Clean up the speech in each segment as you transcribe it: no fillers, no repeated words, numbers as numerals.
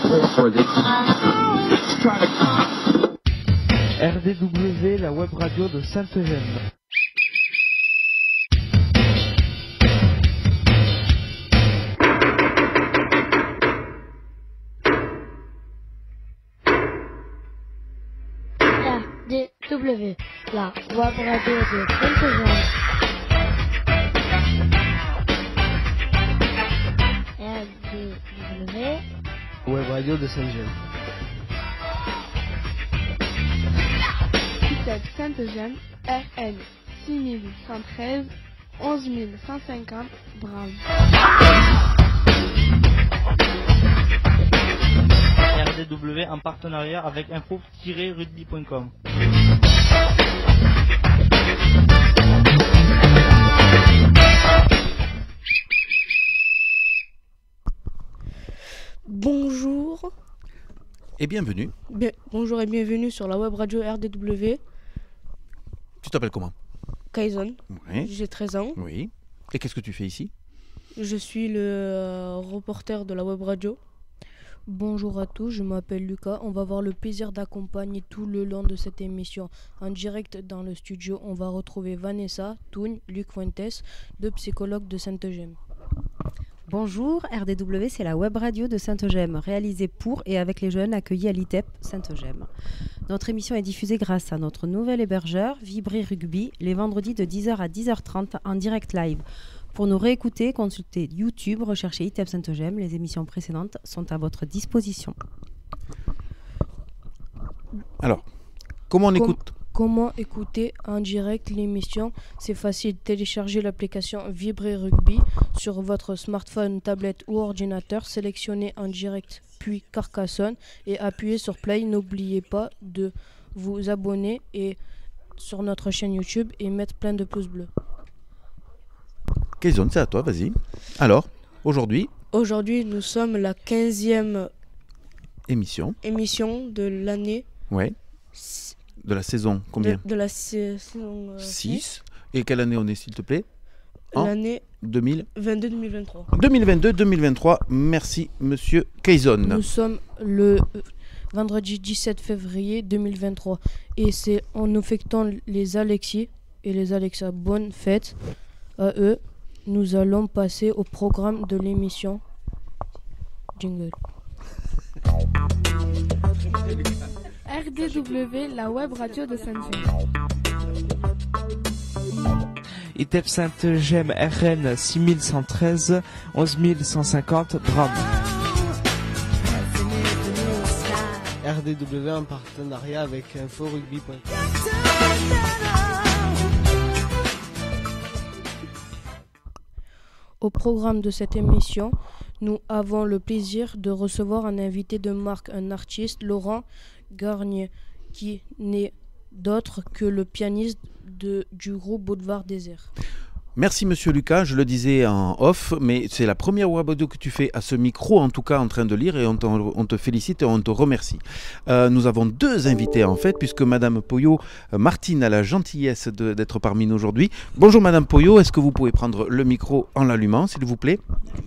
RDW, la web radio de Sainte-Gemme. RDW, la web radio de Sainte-Gemme. RDW, Web radio de Sainte-Gemme. ITEP Sainte-Gemme, RN 6113, 11150, Bram. RDW en partenariat avec info-rugby.com. Bonjour. Et bienvenue. Bonjour et bienvenue sur la web radio RDW. Tu t'appelles comment? Kaizon. Oui. J'ai 13 ans. Oui. Et qu'est-ce que tu fais ici? Je suis le reporter de la web radio. Bonjour à tous, je m'appelle Lucas. On va avoir le plaisir d'accompagner tout le long de cette émission. En direct dans le studio, on va retrouver Vanessa, Tougne, Luc Fuentes, deux psychologues de Sainte-Gemme. Bonjour, RDW, c'est la web radio de Sainte-Gemme, réalisée pour et avec les jeunes accueillis à l'ITEP Sainte-Gemme. Notre émission est diffusée grâce à notre nouvel hébergeur, Vibri Rugby, les vendredis de 10h à 10h30 en direct live. Pour nous réécouter, consultez YouTube, recherchez ITEP Sainte-Gemme. Les émissions précédentes sont à votre disposition. Alors, comment on écoute? Comment écouter en direct l'émission? C'est facile, téléchargez l'application Vibri Rugby sur votre smartphone, tablette ou ordinateur, sélectionnez en direct puis Carcassonne et appuyez sur Play. N'oubliez pas de vous abonner sur notre chaîne YouTube et mettre plein de pouces bleus. Kaizon, c'est à toi, vas-y. Alors, aujourd'hui, nous sommes la 15e émission de l'année. Ouais. De la saison, combien? De la saison 6. Et quelle année on est, s'il te plaît? L'année 2022-2023. 2022-2023. 2023, merci Monsieur Kaizon. Nous sommes le vendredi 17 février 2023 et c'est en nous fêtant les Alexis et les Alexa. Bonne fête à eux. Nous allons passer au programme de l'émission. Jingle. RDW, la web radio de Sainte-Gemme. ITEP Sainte-Gemme, RN 6113, 11150, Bram. RDW en partenariat avec info-rugby.com. Au programme de cette émission, nous avons le plaisir de recevoir un invité de marque, un artiste, Laurent Garnier, qui n'est d'autre que le pianiste du groupe Boulevard Désert. Merci Monsieur Lucas, je le disais en off, mais c'est la première web audio que tu fais à ce micro, en tout cas en train de lire, et on te félicite et on te remercie. Nous avons deux invités en fait, puisque Madame Poyot, Martine a la gentillesse d'être parmi nous aujourd'hui. Bonjour Madame Poyot, est-ce que vous pouvez prendre le micro en l'allumant, s'il vous plaît?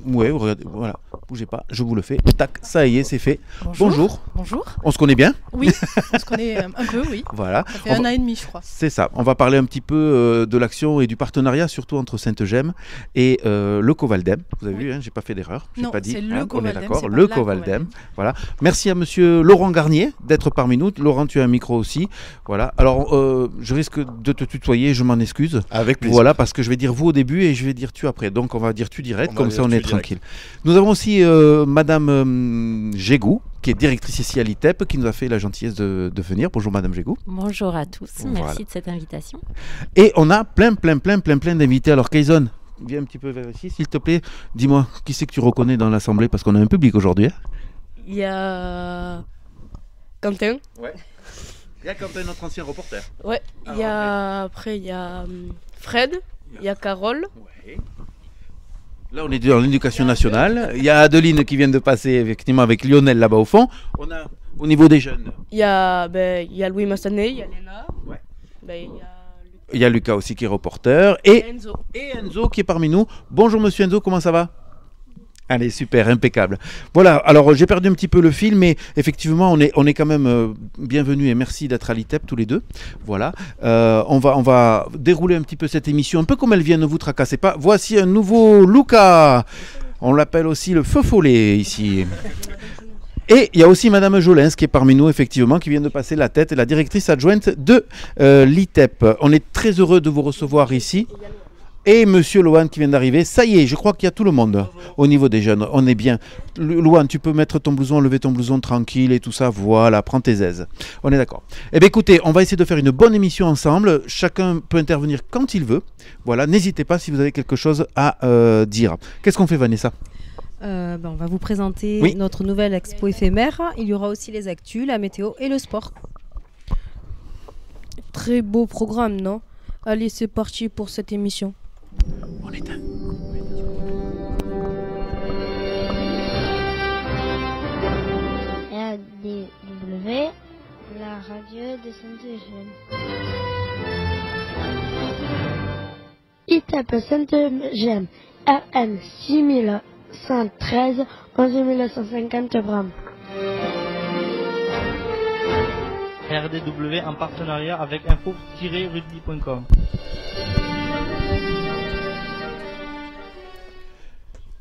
Oui, regardez, voilà, bougez pas, je vous le fais. Tac, ça y est, c'est fait. Bonjour. Bonjour. On se connaît bien? Oui, on se connaît un peu, oui. Voilà. Ça fait un an et demi, je crois. C'est ça. On va parler un petit peu de l'action et du partenariat, surtout entre Sainte-Gemme et le Covaldem. Vous avez vu, hein, j'ai pas fait d'erreur. Non, pas dit, c'est le Covaldem. On est d'accord, le Covaldem. Voilà. Merci à Monsieur Laurent Garnier d'être parmi nous. Laurent, tu as un micro aussi. Voilà. Alors, je risque de te tutoyer, je m'en excuse. Avec plaisir. Voilà, parce que je vais dire vous au début et je vais dire tu après. Donc, on va dire tu direct, comme ça on est tranquille. Nous avons aussi Madame Gégou, qui est directrice ici à l'ITEP, qui nous a fait la gentillesse de venir. Bonjour Madame Gégou. Bonjour à tous, Voilà. merci de cette invitation. Et on a plein d'invités. Alors Kaizon, viens un petit peu vers ici, s'il te plaît. Dis-moi, qui c'est que tu reconnais dans l'assemblée, parce qu'on a un public aujourd'hui. Hein. Il y a Quentin. Ouais. Il y a Quentin, notre ancien reporter. Ouais. Il y a Fred. Il y a Carole. Ouais. Là, on est dans l'éducation nationale. Il y a Adeline qui vient de passer effectivement avec Lionel là-bas au fond. On a au niveau des jeunes. Il y a Louis Massanet, il y a Léna. Ouais. Il y a Lucas aussi qui est reporter. Et Enzo. Et Enzo qui est parmi nous. Bonjour Monsieur Enzo, comment ça va? Allez, super, impeccable. Voilà, alors j'ai perdu un petit peu le fil, mais effectivement, on est quand même bienvenus et merci d'être à l'ITEP tous les deux. Voilà, on va dérouler un petit peu cette émission, un peu comme elle vient, ne vous tracassez pas. Voici un nouveau Luca, on l'appelle aussi le feu follet ici. Et il y a aussi Madame Jolens qui est parmi nous, effectivement, qui vient de passer la tête, la directrice adjointe de l'ITEP. On est très heureux de vous recevoir ici. Et Monsieur Lohan qui vient d'arriver. Ça y est, je crois qu'il y a tout le monde au niveau des jeunes. On est bien. Lohan, tu peux mettre ton blouson, lever ton blouson tranquille et tout ça. Voilà, prends tes aises. On est d'accord. Eh bien écoutez, on va essayer de faire une bonne émission ensemble. Chacun peut intervenir quand il veut. Voilà, n'hésitez pas si vous avez quelque chose à dire. Qu'est-ce qu'on fait, Vanessa ? On va vous présenter notre nouvelle expo éphémère. Il y aura aussi les actus, la météo et le sport. Très beau programme, non ? Allez, c'est parti pour cette émission. On éteint. RDW, la radio de Sainte-Eugène. ITEP Sainte-Eugène, RN 6113, 11150 Bram. RDW en partenariat avec info-rugby.com.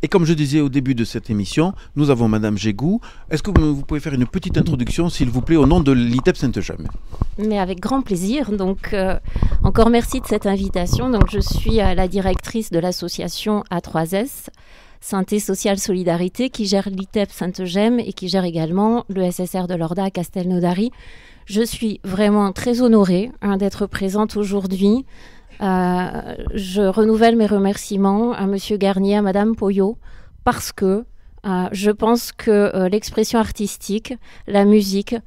Et comme je disais au début de cette émission, nous avons Madame Jégou. Est-ce que vous pouvez faire une petite introduction, s'il vous plaît, au nom de l'ITEP Sainte-Eugène ? Mais avec grand plaisir. Donc, encore merci de cette invitation. Donc, je suis la directrice de l'association A3S, Santé Sociale Solidarité, qui gère l'ITEP Sainte-Eugène et qui gère également le SSR de l'Orda à Castelnaudary. Je suis vraiment très honorée d'être présente aujourd'hui. Je renouvelle mes remerciements à Monsieur Garnier, à Madame Poyot, parce que je pense que l'expression artistique, la musique,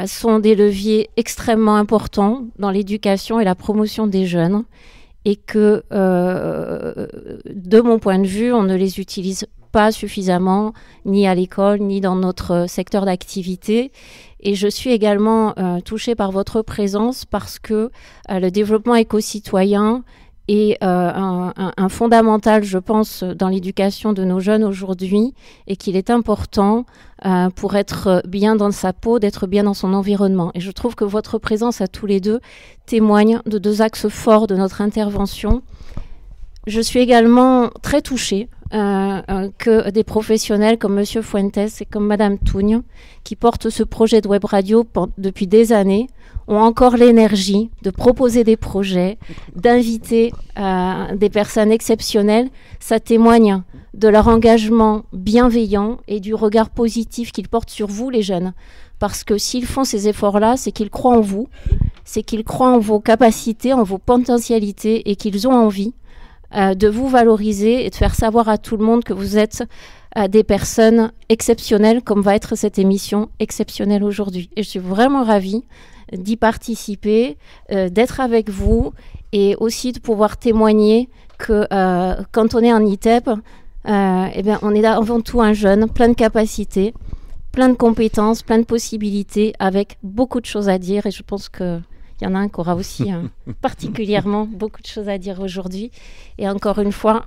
sont des leviers extrêmement importants dans l'éducation et la promotion des jeunes, et que, de mon point de vue, on ne les utilise pas suffisamment, ni à l'école, ni dans notre secteur d'activité. Et je suis également touchée par votre présence parce que le développement éco-citoyen est un fondamental, je pense, dans l'éducation de nos jeunes aujourd'hui, et qu'il est important pour être bien dans sa peau, d'être bien dans son environnement. Et je trouve que votre présence à tous les deux témoigne de deux axes forts de notre intervention. Je suis également très touchée que des professionnels comme Monsieur Fuentes et comme Madame Tougne, qui portent ce projet de web radio depuis des années, ont encore l'énergie de proposer des projets, d'inviter des personnes exceptionnelles. Ça témoigne de leur engagement bienveillant et du regard positif qu'ils portent sur vous, les jeunes. Parce que s'ils font ces efforts-là, c'est qu'ils croient en vous, c'est qu'ils croient en vos capacités, en vos potentialités, et qu'ils ont envie de vous valoriser et de faire savoir à tout le monde que vous êtes des personnes exceptionnelles, comme va être cette émission exceptionnelle aujourd'hui. Et je suis vraiment ravie d'y participer, d'être avec vous, et aussi de pouvoir témoigner que quand on est en ITEP, on est avant tout un jeune, plein de capacités, plein de compétences, plein de possibilités, avec beaucoup de choses à dire, et je pense que il y en a un qui aura aussi particulièrement beaucoup de choses à dire aujourd'hui. Et encore une fois,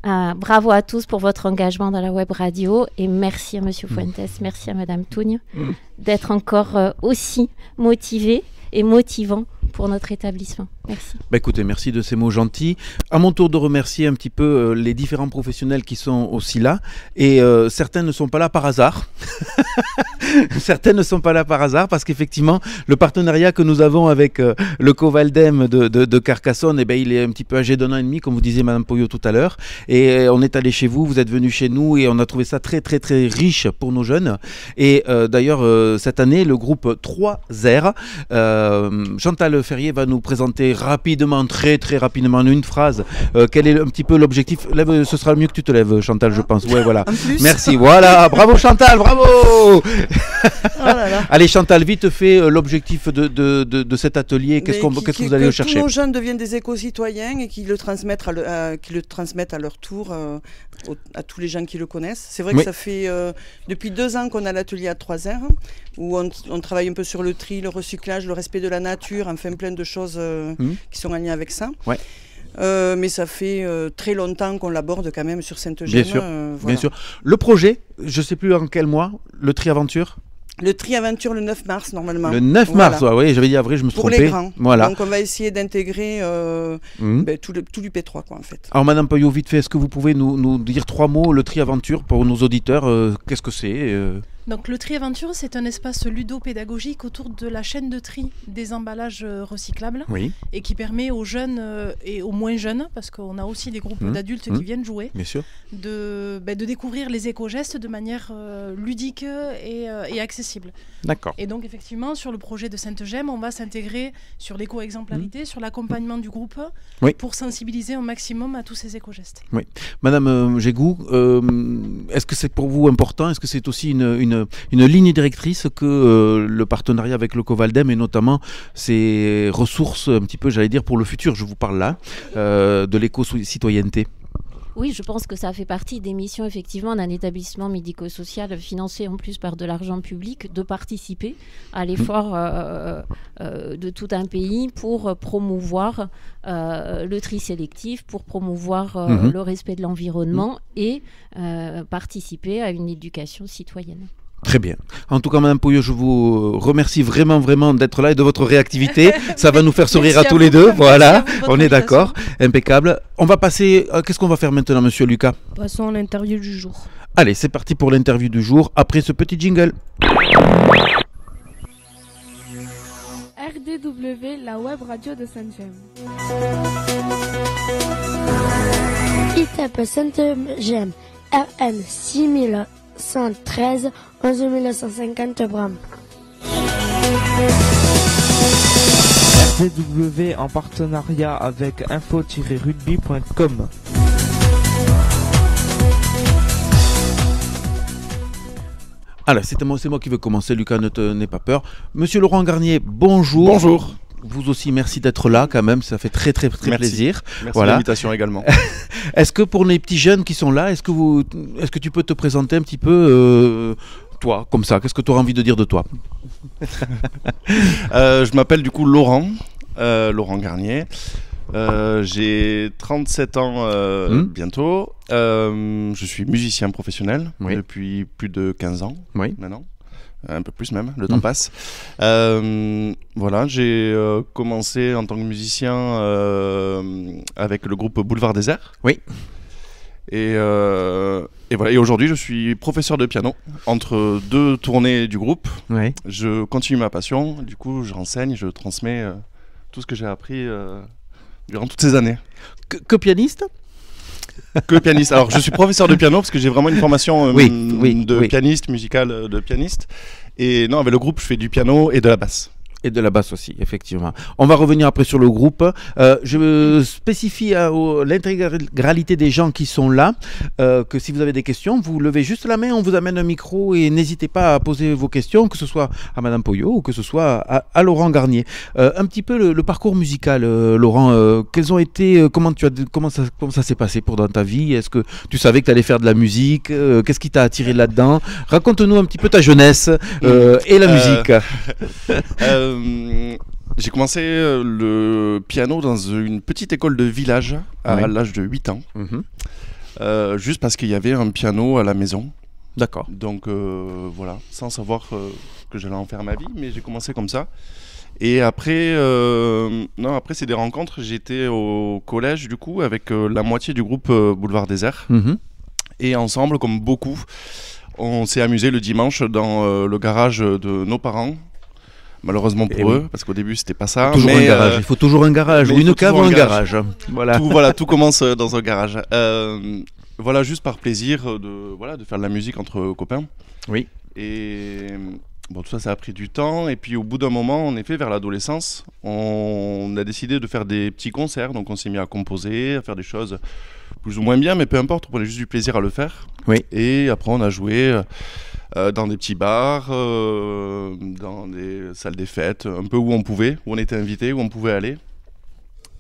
bravo à tous pour votre engagement dans la web radio. Et merci à Monsieur Fuentes, merci à Madame Tougne d'être encore aussi motivé et motivant pour notre établissement. Merci. Écoutez, merci de ces mots gentils. À mon tour de remercier un petit peu les différents professionnels qui sont aussi là. Et certains ne sont pas là par hasard. Certains ne sont pas là par hasard parce qu'effectivement, le partenariat que nous avons avec le Covaldem de Carcassonne, il est un petit peu âgé d'un an et demi, comme vous disiez Madame Poyot tout à l'heure. Et on est allé chez vous, vous êtes venu chez nous, et on a trouvé ça très très très riche pour nos jeunes. Et d'ailleurs, cette année, le groupe 3R, Chantal Ferrier va nous présenter rapidement, très très rapidement, en une phrase, quel est un petit peu l'objectif. Lève, ce sera mieux que tu te lèves, Chantal, je pense. Ouais, voilà. Merci, voilà, bravo Chantal, bravo. Allez Chantal, vite fait l'objectif de cet atelier, qu'est-ce que vous allez chercher? Que tous nos jeunes deviennent des éco-citoyens et qu'ils le transmettent à leur tour à tous les gens qui le connaissent. C'est vrai que ça fait depuis 2 ans qu'on a l'atelier à 3R, où on travaille un peu sur le tri, le recyclage, le respect de la nature, enfin plein de choses qui sont en lien avec ça. mais ça fait très longtemps qu'on l'aborde quand même sur Sainte-Eugène. Bien sûr, voilà. bien sûr. Le projet, je ne sais plus en quel mois, le Tri-Aventure. Le Tri-Aventure le 9 mars normalement. Le 9 mars, oui, j'avais dit avril, je me suis trompé. Pour les grands. Voilà. Donc on va essayer d'intégrer tout l'UP3 quoi en fait. Alors Madame Payot, vite fait, est-ce que vous pouvez nous dire 3 mots, le Tri-Aventure pour nos auditeurs, qu'est-ce que c'est Donc le Tri-Aventure, c'est un espace ludo-pédagogique autour de la chaîne de tri des emballages recyclables et qui permet aux jeunes et aux moins jeunes, parce qu'on a aussi des groupes d'adultes qui viennent jouer, bien sûr. De découvrir les éco-gestes de manière ludique et accessible. D'accord. Et donc effectivement, sur le projet de Sainte-Gemme, on va s'intégrer sur l'éco-exemplarité, sur l'accompagnement du groupe, pour sensibiliser au maximum à tous ces éco-gestes. Oui. Madame Gégou, est-ce que c'est pour vous important? Est-ce que c'est aussi une ligne directrice que le partenariat avec le Covaldem et notamment ces ressources un petit peu, j'allais dire, pour le futur, je vous parle là, de l'éco-citoyenneté? Oui, je pense que ça fait partie des missions effectivement d'un établissement médico-social financé en plus par de l'argent public, de participer à l'effort de tout un pays pour promouvoir le tri sélectif, pour promouvoir le respect de l'environnement et participer à une éducation citoyenne. Très bien. En tout cas, Madame Pouillot, je vous remercie vraiment d'être là et de votre réactivité. Ça va nous faire sourire à tous les deux. Voilà, on est d'accord. Impeccable. On va passer... Qu'est-ce qu'on va faire maintenant, Monsieur Lucas? Passons à l'interview du jour. Allez, c'est parti pour l'interview du jour, après ce petit jingle. RDW, la web radio de Sainte-Gemme. ITEP Sainte-Gemme, RN 6113, 11150 Bram. RDW en partenariat avec info-rugby.com. Alors, c'est moi qui veux commencer, Lucas, n'aie pas peur. Monsieur Laurent Garnier, bonjour. Bonjour. Vous aussi, merci d'être là quand même, ça fait très plaisir. Merci de l'invitation également. Est-ce que pour les petits jeunes qui sont là, est-ce que tu peux te présenter un petit peu toi, comme ça, qu'est-ce que tu auras envie de dire de toi? Je m'appelle du coup Laurent Garnier. J'ai 37 ans bientôt. Je suis musicien professionnel depuis plus de 15 ans maintenant. Un peu plus même, le temps passe. Voilà, j'ai commencé en tant que musicien avec le groupe Boulevard Désert. Oui. Et voilà. Et aujourd'hui, je suis professeur de piano entre 2 tournées du groupe. Oui. Je continue ma passion. Du coup, j'enseigne, je transmets tout ce que j'ai appris durant toutes ces années. Que pianiste? Que pianiste. Alors, je suis professeur de piano parce que j'ai vraiment une formation de pianiste, musical de pianiste. Et non, avec le groupe, je fais du piano et de la basse. Et de la basse aussi, effectivement. On va revenir après sur le groupe. Je spécifie à l'intégralité des gens qui sont là que si vous avez des questions, vous levez juste la main, on vous amène un micro et n'hésitez pas à poser vos questions, que ce soit à Madame Pouillot ou que ce soit à Laurent Garnier. Un petit peu le parcours musical, Laurent. Quels ont été, comment ça s'est passé dans ta vie? Est-ce que tu savais que tu allais faire de la musique? Qu'est-ce qui t'a attiré là-dedans? Raconte-nous un petit peu ta jeunesse et la musique. J'ai commencé le piano dans une petite école de village à l'âge de 8 ans. Juste parce qu'il y avait un piano à la maison. D'accord. Donc voilà, sans savoir que j'allais en faire ma vie, mais j'ai commencé comme ça. Et après, après c'est des rencontres. J'étais au collège du coup avec la moitié du groupe Boulevard Désert. Et ensemble, comme beaucoup, on s'est amusé le dimanche dans le garage de nos parents. Malheureusement pour eux, parce qu'au début c'était pas ça. Toujours un garage. Il faut toujours un garage, ou une cave ou un garage. Voilà. Tout commence dans un garage. Voilà, juste par plaisir de faire de la musique entre copains. Oui. Et bon, tout ça, ça a pris du temps. Et puis au bout d'un moment, en effet, vers l'adolescence, on a décidé de faire des petits concerts. Donc on s'est mis à composer, à faire des choses plus ou moins bien, mais peu importe, on prenait juste du plaisir à le faire. Oui. Et après, on a joué dans des petits bars, dans des salles des fêtes, un peu où on pouvait, où on était invité, où on pouvait aller.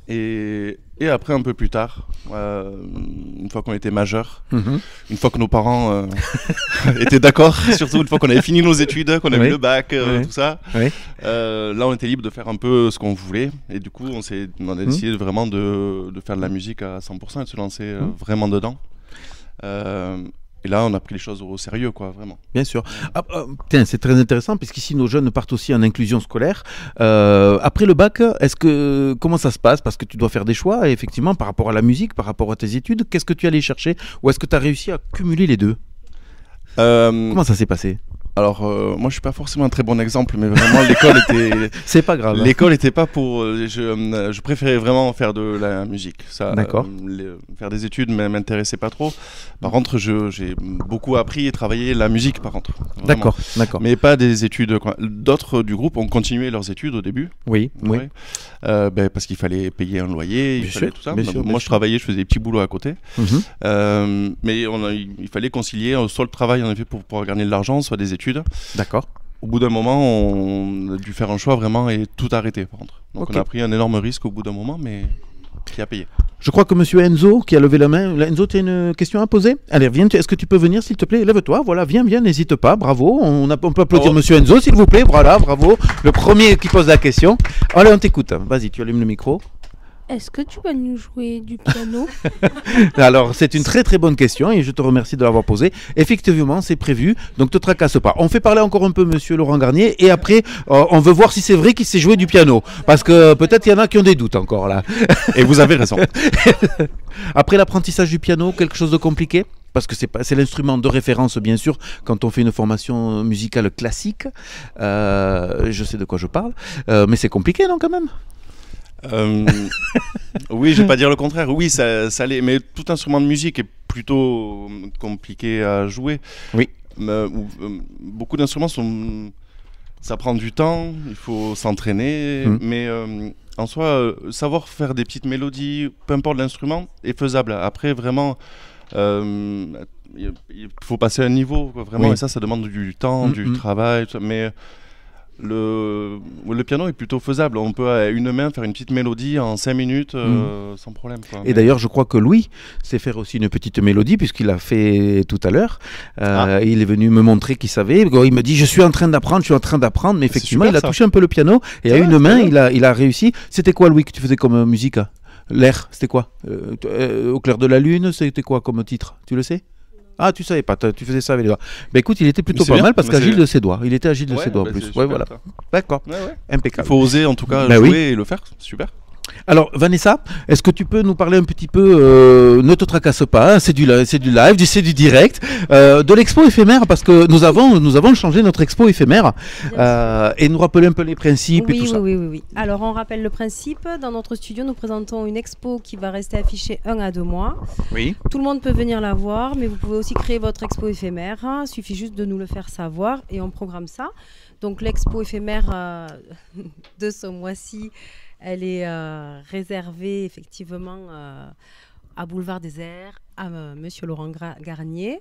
Et après, un peu plus tard, une fois qu'on était majeur, une fois que nos parents étaient d'accord, surtout une fois qu'on avait fini nos études, qu'on avait le bac, tout ça, là on était libre de faire un peu ce qu'on voulait. Et du coup, on a décidé vraiment de faire de la musique à 100% et de se lancer vraiment dedans. Et là, on a pris les choses au sérieux, quoi, vraiment. Bien sûr. Tiens, c'est très intéressant, puisqu'ici, nos jeunes partent aussi en inclusion scolaire. Après le bac, comment ça se passe? Parce que tu dois faire des choix, et effectivement, par rapport à la musique, par rapport à tes études, qu'est-ce que tu allais chercher? Ou est-ce que tu as réussi à cumuler les deux? Comment ça s'est passé? Alors, moi, je suis pas forcément un très bon exemple, mais vraiment, l'école était. C'est pas grave. L'école était pas pour. Je préférais vraiment faire de la musique. D'accord. Faire des études m'intéressait pas trop. Par contre, j'ai beaucoup appris et travaillé la musique, par contre. D'accord, d'accord. Mais pas des études. D'autres du groupe ont continué leurs études au début. Oui, oui. Parce qu'il fallait payer un loyer, il fallait tout ça. Moi, je travaillais, je faisais des petits boulots à côté. Mais il fallait concilier soit le travail, en effet, pour pouvoir gagner de l'argent, soit des études. D'accord. Au bout d'un moment, on a dû faire un choix vraiment et tout arrêter, par contre. Donc on a pris un énorme risque au bout d'un moment, mais qui a payé. Je crois que monsieur Enzo, qui a levé la main. Enzo, tu as une question à poser? Allez, viens, est-ce que tu peux venir, s'il te plaît? Lève-toi, voilà, viens, n'hésite pas, bravo. On peut applaudir monsieur Enzo, s'il vous plaît, voilà, bravo. Le premier qui pose la question. Allez, on t'écoute. Vas-y, tu allumes le micro. Est-ce que tu vas nous jouer du piano? Alors, c'est une très très bonne question et je te remercie de l'avoir posée. Effectivement, c'est prévu, donc te tracasse pas. On fait parler encore un peu monsieur Laurent Garnier et après, on veut voir si c'est vrai qu'il sait jouer du piano. Parce que peut-être il y en a qui ont des doutes encore là. Et vous avez raison. Après l'apprentissage du piano, quelque chose de compliqué? Parce que c'est l'instrument de référence, bien sûr, quand on fait une formation musicale classique. Je sais de quoi je parle. Mais c'est compliqué, non, quand même? Oui, je vais pas dire le contraire. Oui, ça l'est. Mais tout instrument de musique est plutôt compliqué à jouer. Oui. Beaucoup d'instruments ça prend du temps. Il faut s'entraîner. Mais en soi, savoir faire des petites mélodies, peu importe l'instrument, est faisable. Après, vraiment, il faut passer un niveau, quoi, vraiment. Et ça demande du temps, du travail. Mais le piano est plutôt faisable. On peut à une main faire une petite mélodie en 5 minutes sans problème, quoi. Et d'ailleurs, je crois que Louis sait faire aussi une petite mélodie puisqu'il l'a fait tout à l'heure. Il est venu me montrer qu'il savait. Il me dit je suis en train d'apprendre. Mais effectivement, il a touché un peu le piano et à une main, il a réussi. C'était quoi, Louis, que tu faisais comme musique? L'air, c'était quoi? Au clair de la lune, c'était quoi comme titre? Tu le sais? Ah, tu savais pas, tu faisais ça avec les doigts. Bah écoute, il était plutôt pas mal parce qu'agile de ses doigts. Il était agile de ses doigts en plus. Ouais, voilà. D'accord. Impeccable. Il faut oser en tout cas jouer et le faire. Super. Alors Vanessa, est-ce que tu peux nous parler un petit peu, ne te tracasse pas, c'est du live, c'est du direct, de l'expo éphémère, parce que nous avons changé notre expo éphémère et nous rappeler un peu les principes et tout ça. Oui. Alors on rappelle le principe, dans notre studio nous présentons une expo qui va rester affichée 1 à 2 mois. Oui. Tout le monde peut venir la voir, mais vous pouvez aussi créer votre expo éphémère, il suffit juste de nous le faire savoir et on programme ça. Donc l'expo éphémère de ce mois-ci, elle est réservée effectivement à Boulevard des Airs, à monsieur Laurent Garnier.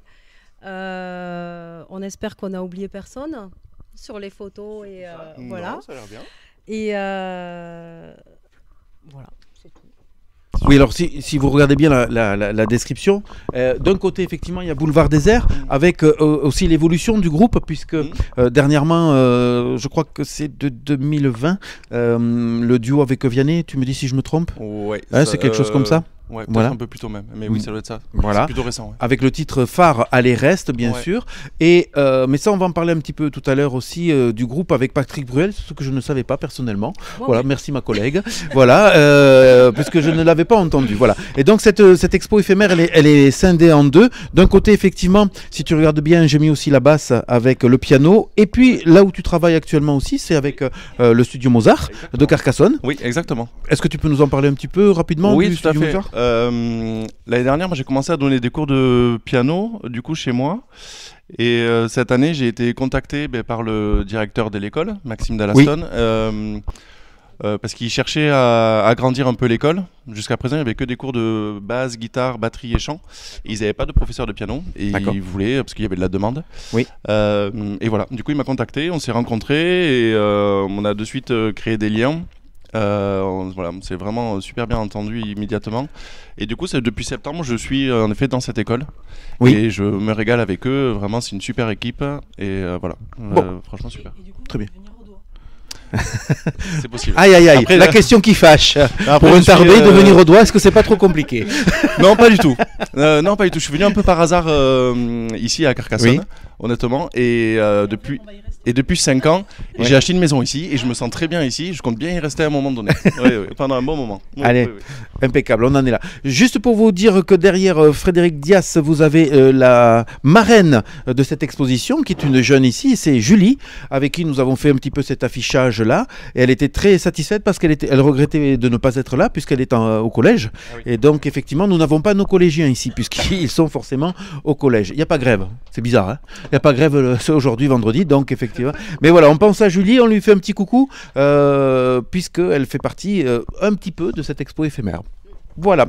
On espère qu'on n'a oublié personne sur les photos et voilà. Non, ça a l'air bien. Et voilà, c'est tout. Oui, alors si vous regardez bien la description, d'un côté effectivement il y a Boulevard des Airs avec aussi l'évolution du groupe puisque dernièrement, je crois que c'est de 2020, le duo avec Vianney, tu me dis si je me trompe? Ouais. C'est quelque chose comme ça? Ouais, peut-être un peu plus tôt même, mais oui, ça doit être ça. Voilà. C'est plutôt récent. Ouais. Avec le titre phare Allez Reste, bien sûr. Et, mais ça, on va en parler un petit peu tout à l'heure aussi du groupe avec Patrick Bruel, ce que je ne savais pas personnellement. Voilà, merci ma collègue. Voilà, puisque je ne l'avais pas entendu. Voilà. Et donc, cette expo éphémère, elle est scindée en deux. D'un côté, effectivement, si tu regardes bien, j'ai mis aussi la basse avec le piano. Et puis, là où tu travailles actuellement aussi, c'est avec le studio Mozart de Carcassonne. Oui, exactement. Est-ce que tu peux nous en parler un petit peu rapidement du studio Mozart? L'année dernière, moi, j'ai commencé à donner des cours de piano, du coup, chez moi. Et cette année, j'ai été contacté par le directeur de l'école, Maxime Dallaston, parce qu'il cherchait à agrandir un peu l'école. Jusqu'à présent, il n'y avait que des cours de basse, guitare, batterie et chant. Et ils n'avaient pas de professeur de piano. Et ils voulaient, parce qu'il y avait de la demande. Oui. Et voilà, du coup, il m'a contacté, on s'est rencontrés et on a de suite créé des liens. Voilà, c'est vraiment super bien entendu immédiatement. Et du coup, depuis septembre, je suis en effet dans cette école. Oui. Et je me régale avec eux. Vraiment, c'est une super équipe. Et voilà, franchement super. Et du coup, très bien. C'est possible. Aïe aïe aïe, après, la question qui fâche. Pour un tarbé de venir au doigt, est-ce que c'est pas trop compliqué? Non, pas du tout. Non, pas du tout. Je suis venu un peu par hasard ici à Carcassonne, honnêtement. Et depuis 5 ans, j'ai acheté une maison ici et je me sens très bien ici. Je compte bien y rester à un moment donné. Pendant un bon moment. Allez, impeccable, on en est là. Juste pour vous dire que derrière Frédéric Dias, vous avez la marraine de cette exposition, qui est une jeune ici, c'est Julie, avec qui nous avons fait un petit peu cet affichage-là. Et elle était très satisfaite parce elle regrettait de ne pas être là, puisqu'elle est au collège. Ah oui. Et donc, effectivement, nous n'avons pas nos collégiens ici, puisqu'ils sont forcément au collège. Il n'y a pas grève, c'est bizarre, hein. Il n'y a pas grève aujourd'hui, vendredi, donc effectivement. Mais voilà, on pense à Julie, on lui fait un petit coucou, puisqu'elle fait partie un petit peu de cette expo éphémère. Voilà.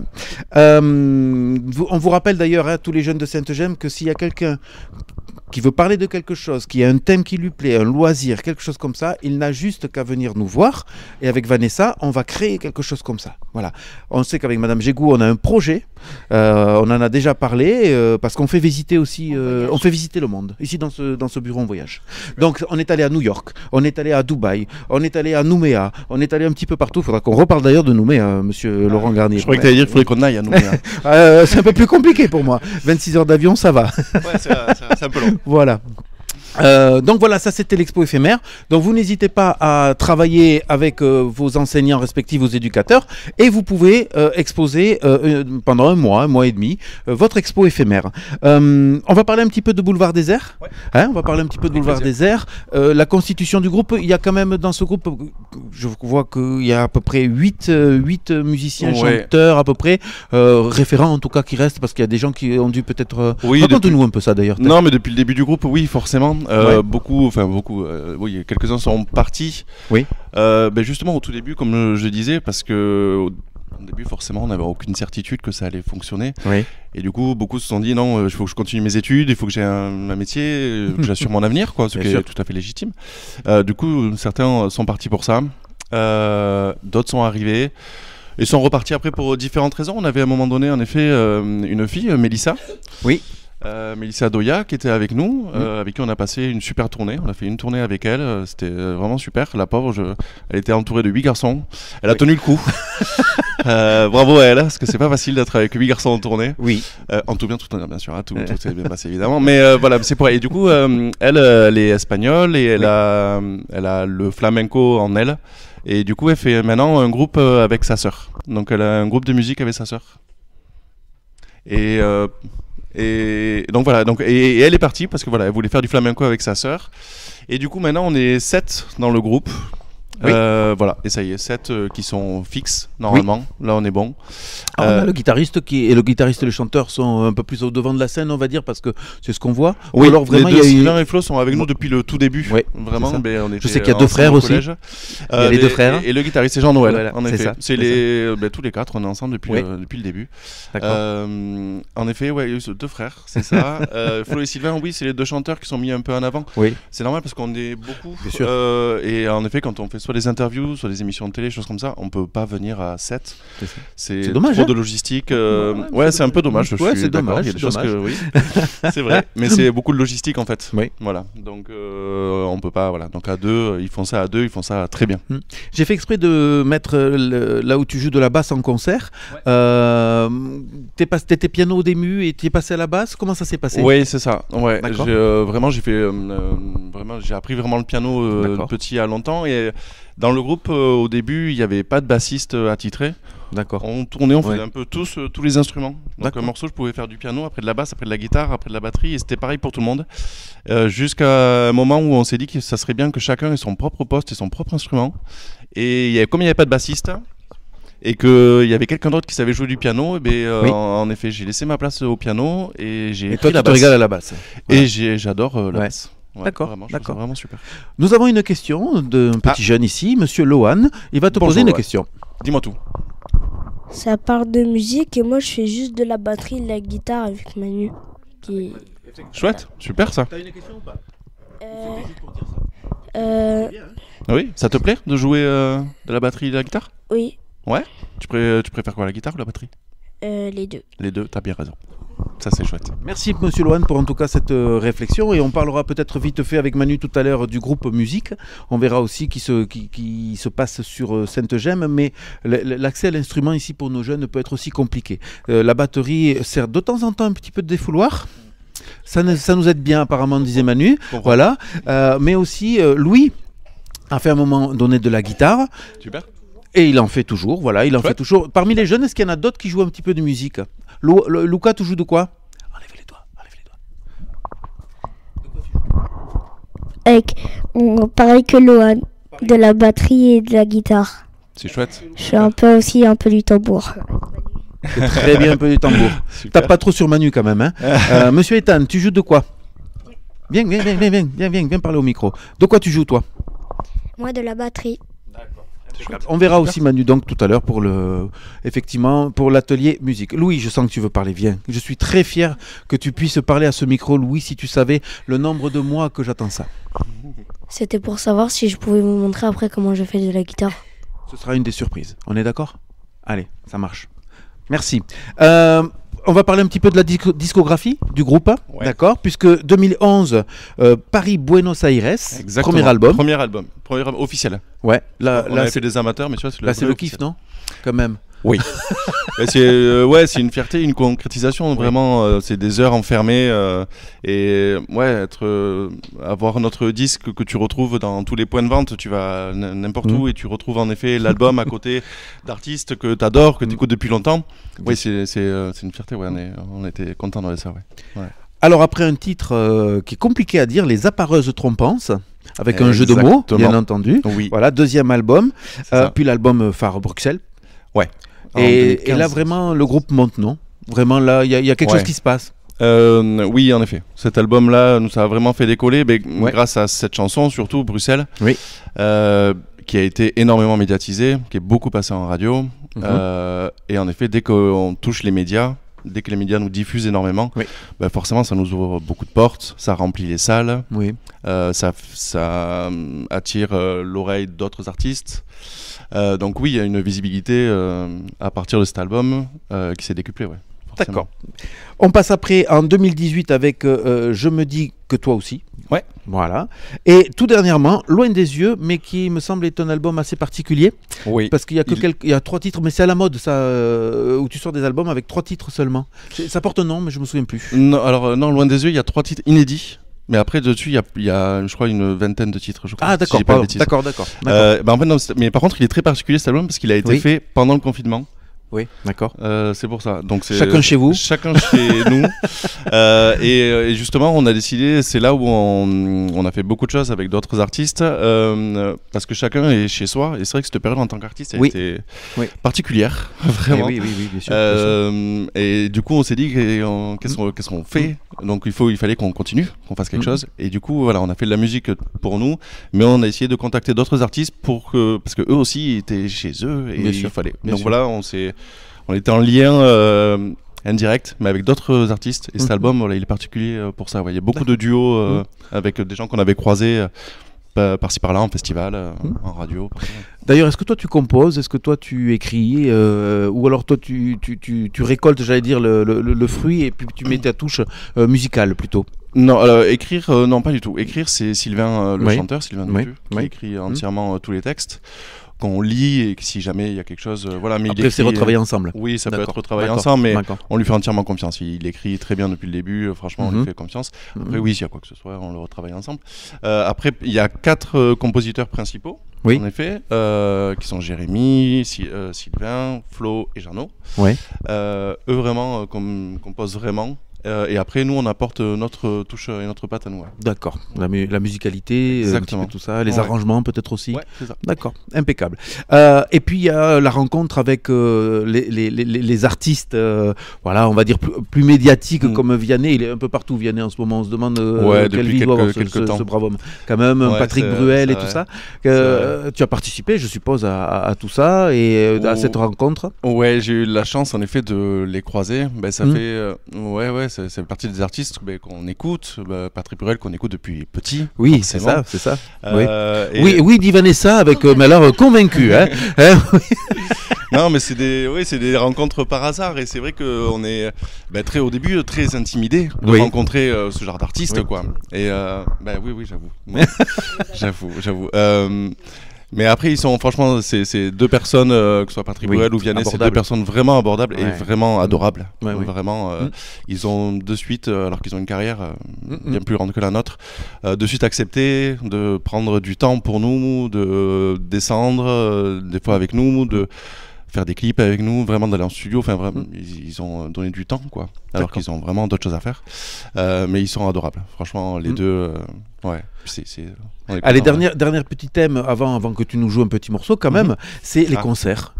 On vous rappelle d'ailleurs, tous les jeunes de Sainte-Gemme, que s'il y a quelqu'un qui veut parler de quelque chose, qui a un thème qui lui plaît, un loisir, quelque chose comme ça, il n'a juste qu'à venir nous voir. Et avec Vanessa, on va créer quelque chose comme ça. Voilà. On sait qu'avec Madame Gégou, on a un projet. On en a déjà parlé parce qu'on fait visiter aussi, on fait visiter le monde. Ici, dans ce bureau, on voyage. Donc, on est allé à New York, on est allé à Dubaï, on est allé à Nouméa, on est allé un petit peu partout. Il faudra qu'on reparle d'ailleurs de Nouméa, monsieur Laurent Garnier. Je croyais que tu allais dire qu'il faudrait qu'on aille à Nouméa. C'est un peu plus compliqué pour moi. 26 heures d'avion, ça va. Ouais, c'est un peu long. Voilà. Donc voilà, ça c'était l'expo éphémère. Donc vous n'hésitez pas à travailler avec vos enseignants respectifs, vos éducateurs, et vous pouvez exposer pendant un mois et demi, votre expo éphémère. On va parler un petit peu de Boulevard Désert. Ouais. On va parler un petit peu de Boulevard Désert. La constitution du groupe, il y a quand même dans ce groupe, je vois qu'il y a à peu près 8 musiciens, chanteurs à peu près, référents en tout cas qui restent, parce qu'il y a des gens qui ont dû peut-être... Raconte-nous un peu ça d'ailleurs. Non, mais depuis le début du groupe, oui, forcément. Beaucoup, oui, quelques-uns sont partis. Oui. Justement au tout début, comme je disais, parce que au début forcément on n'avait aucune certitude que ça allait fonctionner. Oui. Et du coup beaucoup se sont dit non, il faut que je continue mes études, il faut que j'ai un métier, que j'assure mon avenir, quoi, ce qui est tout à fait légitime. Du coup certains sont partis pour ça, d'autres sont arrivés. Et sont repartis après pour différentes raisons. On avait à un moment donné en effet une fille, Mélissa. Oui. Mélissa Doya qui était avec nous, avec qui on a passé une super tournée. On a fait une tournée avec elle, c'était vraiment super. La pauvre, elle était entourée de 8 garçons. Elle a tenu le coup. Bravo à elle, parce que c'est pas facile d'être avec 8 garçons en tournée. Oui. En tout bien, tout bien sûr, tout s'est bien passé évidemment. Mais voilà, c'est pour elle. Et du coup, elle est espagnole et elle a le flamenco en elle. Et du coup, elle fait maintenant un groupe avec sa sœur. Donc elle a un groupe de musique avec sa sœur. Et donc voilà, et elle est partie parce que voilà, elle voulait faire du flamenco avec sa sœur. Et du coup maintenant on est 7 dans le groupe. Oui. Voilà, et ça y est, 7 qui sont fixes normalement. Oui. Là on est bon. Alors, on a le guitariste et le chanteur sont un peu plus au devant de la scène, on va dire, parce que c'est ce qu'on voit. Oui, alors vraiment Sylvain et Flo sont avec nous depuis le tout début. Oui, vraiment. Je sais qu'il y a 2 frères aussi. Il y a les 2 frères. Et le guitariste c'est Jean-Noël. Voilà, en effet. C'est tous les 4, on est ensemble depuis le début. D'accord. En effet, ouais, il y a eu 2 frères, c'est ça. Flo et Sylvain, oui, c'est les 2 chanteurs qui sont mis un peu en avant. Oui. C'est normal parce qu'on est beaucoup. Bien sûr. Et en effet, quand on fait soit des interviews, soit des émissions de télé, choses comme ça, on peut pas venir à 7. C'est dommage, trop de logistique. Ouais, c'est un peu dommage. C'est dommage. Oui, c'est vrai. Mais c'est beaucoup de logistique en fait. Oui. Voilà. Donc on peut pas. Voilà. Donc à 2, ils font ça à 2, ils font ça très bien. J'ai fait exprès de mettre là où tu joues de la basse en concert. Ouais. T'étais piano au début et tu es passé à la basse. Comment ça s'est passé? Oui, c'est ça. Ouais. J'ai appris vraiment le piano petit à longtemps. Et dans le groupe, au début, il n'y avait pas de bassiste attitré. D'accord. On tournait, on faisait un peu tous les instruments. Donc un morceau, je pouvais faire du piano, après de la basse, après de la guitare, après de la batterie, et c'était pareil pour tout le monde. Jusqu'à un moment où on s'est dit que ça serait bien que chacun ait son propre poste et son propre instrument. Et comme il n'y avait pas de bassiste, et qu'il y avait quelqu'un d'autre qui savait jouer du piano, en effet, j'ai laissé ma place au piano et j'ai pris la basse. Et toi, tu te régales à la basse. Et j'adore la basse. Ouais, d'accord, d'accord. Vraiment super. Nous avons une question d'un petit jeune ici, Monsieur Lohan. Il va te poser une question. Dis-moi tout. Ça parle de musique et moi je fais juste de la batterie et de la guitare avec Manu. Chouette, super ça. T'as une question ou pas? Oui, ça te plaît de jouer de la batterie et de la guitare? Oui. Ouais. Tu préfères quoi, la guitare ou la batterie? Les deux. Les deux, t'as bien raison. Ça, c'est chouette. Merci Monsieur Lohan pour en tout cas cette réflexion, et on parlera peut-être vite fait avec Manu tout à l'heure du groupe musique. On verra aussi qui se passe sur Sainte-Gemme, mais l'accès à l'instrument ici pour nos jeunes peut être aussi compliqué. La batterie sert de temps en temps un petit peu de défouloir. Ça nous aide bien apparemment, disait Manu. Voilà. Mais aussi Louis a fait à un moment donné de la guitare. Super. Et il en fait toujours, voilà, il en fait toujours. Parmi les jeunes, est-ce qu'il y en a d'autres qui jouent un petit peu de musique? Lucas, tu joues de quoi? Enlève les doigts. Pareil que Lohan, de la batterie et de la guitare. C'est chouette. Je fais un peu du tambour. C'est très bien un peu du tambour. Tape pas trop sur Manu quand même, hein. Monsieur Ethan, tu joues de quoi? Viens parler au micro. De quoi tu joues toi? Moi de la batterie. On verra aussi Manu donc tout à l'heure pour l'atelier musique. Louis, je sens que tu veux parler, viens. Je suis très fier que tu puisses parler à ce micro, Louis, si tu savais le nombre de mois que j'attends ça. C'était pour savoir si je pouvais vous montrer après comment je fais de la guitare. Ce sera une des surprises, on est d'accord? Allez, ça marche. Merci. On va parler un petit peu de la discographie du groupe, d'accord? Puisque 2011, Paris-Buenos Aires, premier album officiel. Ouais. Là c'est des amateurs, mais tu vois, c'est le kiff, non? Quand même. Oui. C'est une fierté, une concrétisation. Vraiment, c'est des heures enfermées et avoir notre disque que tu retrouves dans tous les points de vente. Tu vas n'importe où et tu retrouves en effet l'album à côté d'artistes que tu adores, que tu écoutes depuis longtemps. Oui, c'est une fierté. Ouais, on était contents de ça. Ouais. Alors après un titre qui est compliqué à dire, Les Appareuses Trompances, avec un jeu de mots, bien entendu. Oui. Voilà, deuxième album, puis l'album phare Bruxelles. Ouais. Et là vraiment le groupe monte, non? Vraiment là, il y a quelque chose qui se passe. Oui, en effet. Cet album-là, ça a vraiment fait décoller, grâce à cette chanson, surtout Bruxelles, qui a été énormément médiatisée, qui est beaucoup passée en radio. Et en effet, dès qu'on touche les médias, dès que les médias nous diffusent énormément, forcément, ça nous ouvre beaucoup de portes, ça remplit les salles, ça attire l'oreille d'autres artistes. Donc oui, il y a une visibilité à partir de cet album qui s'est décuplée. Ouais, d'accord. On passe après en 2018 avec Je me dis que toi aussi. Ouais. Voilà. Et tout dernièrement, Loin des yeux, mais qui me semble être un album assez particulier. Oui. Parce qu'il y a il y a 3 titres, mais c'est à la mode ça, où tu sors des albums avec 3 titres seulement. Ça porte un nom, mais je me souviens plus. Non, alors non, Loin des yeux, il y a 3 titres inédits. Mais après, dessus, il y a, je crois, une vingtaine de titres. Je crois, ah, d'accord, d'accord. En fait, non, mais par contre, il est très particulier cet album parce qu'il a été fait pendant le confinement. Oui, d'accord. C'est pour ça. Donc, chacun chez vous. Chacun chez nous. Et justement, on a décidé, c'est là où on a fait beaucoup de choses avec d'autres artistes, parce que chacun est chez soi. Et c'est vrai que cette période en tant qu'artiste a été particulière, vraiment. Oui, bien sûr. Et du coup, on s'est dit, qu'est-ce qu'on fait? Donc, il fallait qu'on continue, qu'on fasse quelque chose. Et du coup, voilà, on a fait de la musique pour nous, mais on a essayé de contacter d'autres artistes parce que eux aussi étaient chez eux. Et il fallait. Donc voilà, on était en lien indirect, mais avec d'autres artistes. Et cet album, il est particulier pour ça. Il y a beaucoup de duos avec des gens qu'on avait croisés par-ci par-là en festival, en radio. D'ailleurs, est-ce que toi tu composes, est-ce que toi tu écris, ou alors toi tu récoltes, j'allais dire, le fruit et puis tu mets ta touche musicale plutôt? Non, écrire, non, pas du tout. Écrire, c'est Sylvain, le chanteur, Sylvain Dupuis, qui écrit entièrement tous les textes. Qu'on lit et que si jamais il y a quelque chose, voilà. Mais après, c'est retravailler ensemble. Oui, ça peut être retravaillé ensemble, mais on lui fait entièrement confiance. Il écrit très bien depuis le début, franchement, on lui fait confiance. Après, oui, s'il y a quoi que ce soit, on le retravaille ensemble. Après, il y a 4 compositeurs principaux, en effet, qui sont Jérémy, Sylvain, Flo et Jeannot. Eux, vraiment, composent vraiment. Et après, nous, on apporte notre touche et notre patte à nous. D'accord. La musicalité, tout ça, les arrangements peut-être aussi. Ouais, c'est ça. D'accord, impeccable. Et puis, il y a la rencontre avec les artistes, voilà, on va dire plus médiatiques comme Vianney. Il est un peu partout, Vianney, en ce moment. On se demande quelle vie doit avoir ce brave homme. Quand même, Patrick Bruel et tout ça. Tu as participé, je suppose, à tout ça et à cette rencontre. Ouais, j'ai eu la chance, en effet, de les croiser. Ça fait... ça fait partie des artistes qu'on écoute, Patrick Bruel qu'on écoute depuis petit. Oui, c'est ça. Oui, oui, dit Vanessa avec mais alors convaincu. Hein. Non, mais c'est des rencontres par hasard et c'est vrai qu'on est très au début très intimidé de rencontrer ce genre d'artiste, quoi. Et oui, j'avoue. Mais après, ils sont franchement, c'est deux personnes, que ce soit Patrick Bruel ou Vianney, c'est deux personnes vraiment abordables et vraiment adorables. Vraiment, ils ont de suite, alors qu'ils ont une carrière bien plus grande que la nôtre, de suite accepté de prendre du temps pour nous, de descendre des fois avec nous, de faire des clips avec nous, vraiment d'aller en studio. Enfin, vraiment, ils ont donné du temps, quoi. Alors qu'ils ont vraiment d'autres choses à faire. Mais ils sont adorables. Franchement, les deux. Allez, dernier petit thème avant que tu nous joues un petit morceau quand même, c'est les concerts.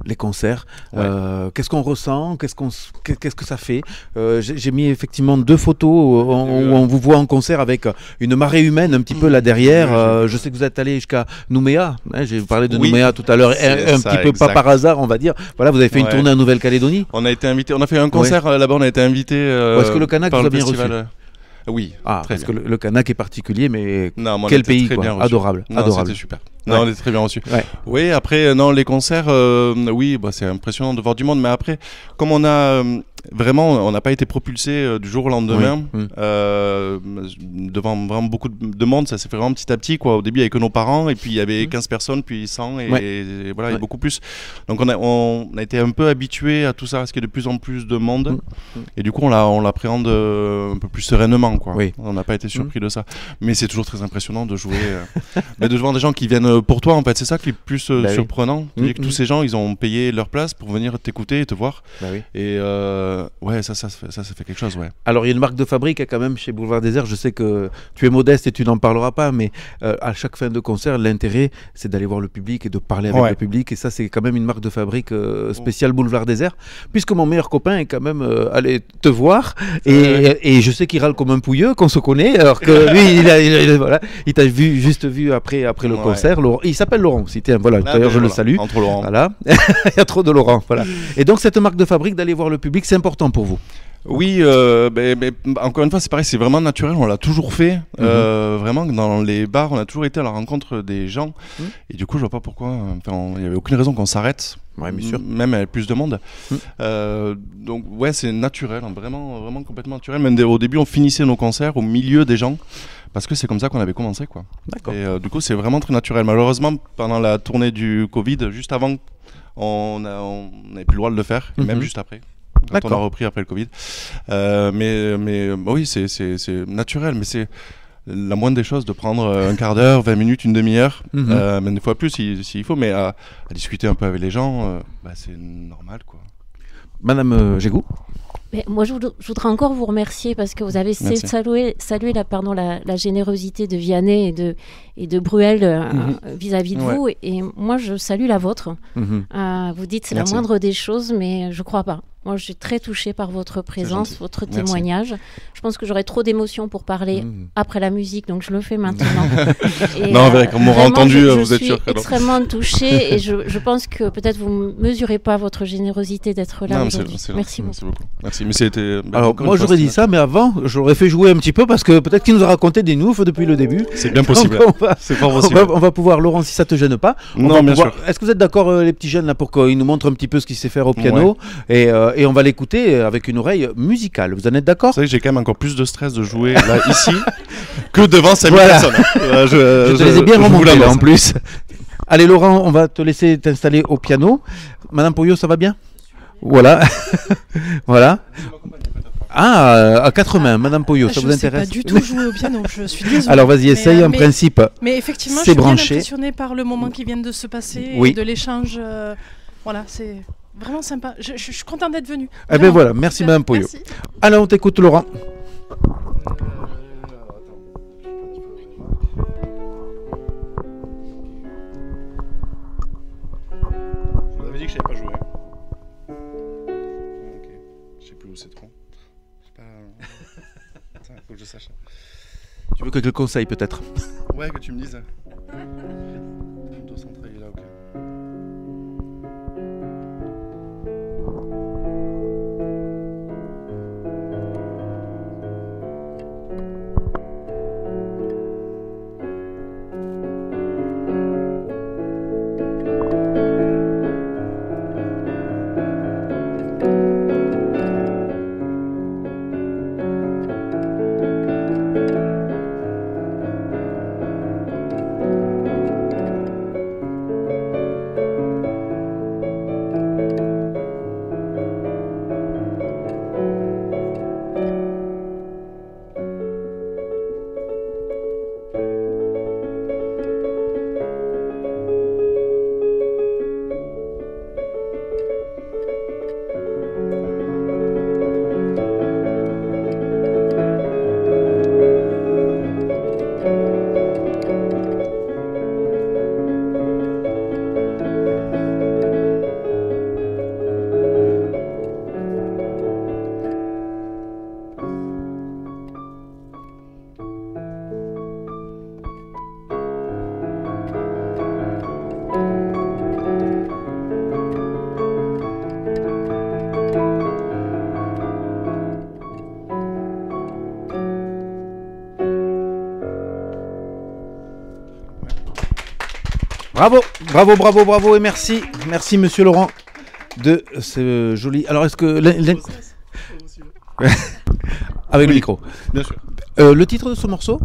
Qu'est-ce qu'on ressent, qu'est-ce que ça fait. J'ai mis effectivement 2 photos où on vous voit en concert avec une marée humaine un petit peu là derrière. Je sais que vous êtes allé jusqu'à Nouméa. J'ai parlé de Nouméa tout à l'heure, un petit peu pas par hasard, on va dire. Voilà, vous avez fait une tournée en Nouvelle-Calédonie. On a été invité, on a fait un concert là-bas, on a été invité. Est-ce que le Canac vous a bien reçu? Oui, parce que le Canac est particulier, mais quel pays, quoi. Adorable. C'était super. Non, on est très bien reçus. Oui, après, les concerts, c'est impressionnant de voir du monde, mais après, comme on a vraiment, on n'a pas été propulsé du jour au lendemain devant vraiment beaucoup de monde, ça s'est fait vraiment petit à petit, quoi. Au début, avec nos parents, et puis il y avait 15 personnes, puis 100, et voilà, et beaucoup plus. Donc on a été un peu habitué à tout ça, parce qu'il y a de plus en plus de monde, et du coup, on l'appréhende un peu plus sereinement, quoi. On n'a pas été surpris de ça. Mais c'est toujours très impressionnant de jouer, de voir des gens qui viennent pour toi, en fait. C'est ça qui est le plus surprenant. C'est que tous ces gens, ils ont payé leur place pour venir t'écouter et te voir. Et ça fait quelque chose, Alors, il y a une marque de fabrique quand même chez Boulevard Désert. Je sais que tu es modeste et tu n'en parleras pas, mais à chaque fin de concert, l'intérêt, c'est d'aller voir le public et de parler avec le public. Et ça, c'est quand même une marque de fabrique spéciale Boulevard Désert, puisque mon meilleur copain est quand même allé te voir. Et je sais qu'il râle comme un pouilleux, qu'on se connaît, alors que lui, il t'a juste vu après le concert. Laurent, il s'appelle Laurent aussi, voilà. D'ailleurs, je le salue. Entre Laurent. Voilà. Il y a trop de Laurent. Voilà. Et donc, cette marque de fabrique d'aller voir le public, c'est important pour vous? Oui, encore une fois, c'est pareil, c'est vraiment naturel, on l'a toujours fait. Vraiment, dans les bars, on a toujours été à la rencontre des gens. Et du coup, je vois pas pourquoi. Il n'y avait aucune raison qu'on s'arrête. Bien sûr. Même avec plus de monde. Donc, c'est naturel, vraiment, vraiment complètement naturel. Même au début, on finissait nos concerts au milieu des gens. Parce que c'est comme ça qu'on avait commencé, quoi. D'accord. Et du coup, c'est vraiment très naturel. Malheureusement, pendant la tournée du Covid, juste avant, on n'avait plus le droit de le faire, et même juste après. Quand on a repris après le Covid. Mais oui, c'est naturel, mais c'est la moindre des choses de prendre un quart d'heure, 20 minutes, une demi-heure, même des fois plus s'il faut, mais à discuter un peu avec les gens, c'est normal, quoi. Madame Gégou? Mais moi, je voudrais encore vous remercier parce que vous avez salué la générosité de Vianney et de Bruel vis-à-vis de vous. Et moi, je salue la vôtre. Vous dites c'est la moindre des choses, mais je ne crois pas. Moi, je suis très touchée par votre présence, votre témoignage. Je pense que j'aurais trop d'émotions pour parler après la musique, donc je le fais maintenant. Et, non, comme on aura entendu, vous êtes sûr que je suis extrêmement touchée et je pense que peut-être vous ne mesurez pas votre générosité d'être là aujourd'hui. Merci beaucoup. Merci, mais c'était... Alors, moi, j'aurais dit ça, mais avant, j'aurais fait jouer un petit peu parce que peut-être qu'il nous a raconté des noufs depuis le début. C'est bien possible. C'est fort possible. On va pouvoir, Laurent, si ça te gêne pas. Non, bien sûr. Est-ce que vous êtes d'accord, les petits jeunes, là, pour qu'ils nous montrent un petit peu ce qu'il sait faire au piano et on va l'écouter avec une oreille musicale. Vous en êtes d'accord? C'est vrai que j'ai quand même encore plus de stress de jouer là, ici, que devant 5000 personnes. Je te les ai bien remontés là en plus. Allez Laurent, on va te laisser t'installer au piano. Madame Pouillot, ça va bien? Voilà. Voilà. À 4 mains, Madame Pouillot, ça vous intéresse? Je ne sais pas du tout jouer au piano, je suis désolée. Alors vas-y, essaye en principe. Mais effectivement, je suis bien impressionnée par le moment qui vient de se passer, et de l'échange. Voilà, c'est... Vraiment sympa, je suis contente d'être venue. Eh bien voilà, merci Madame Pouillot. Alors on t'écoute Laurent. Je vous avais dit que je savais pas jouer. Ok, je sais plus où c'est trop. Attends, faut que je sache. Tu veux que je te conseille peut-être? Ouais, que tu me dises. On doit s'entraîner là, ok. Bravo, bravo, bravo, bravo et merci. Merci monsieur Laurent de ce joli... Alors est-ce que... Avec le micro. Bien sûr. Le titre de ce morceau ?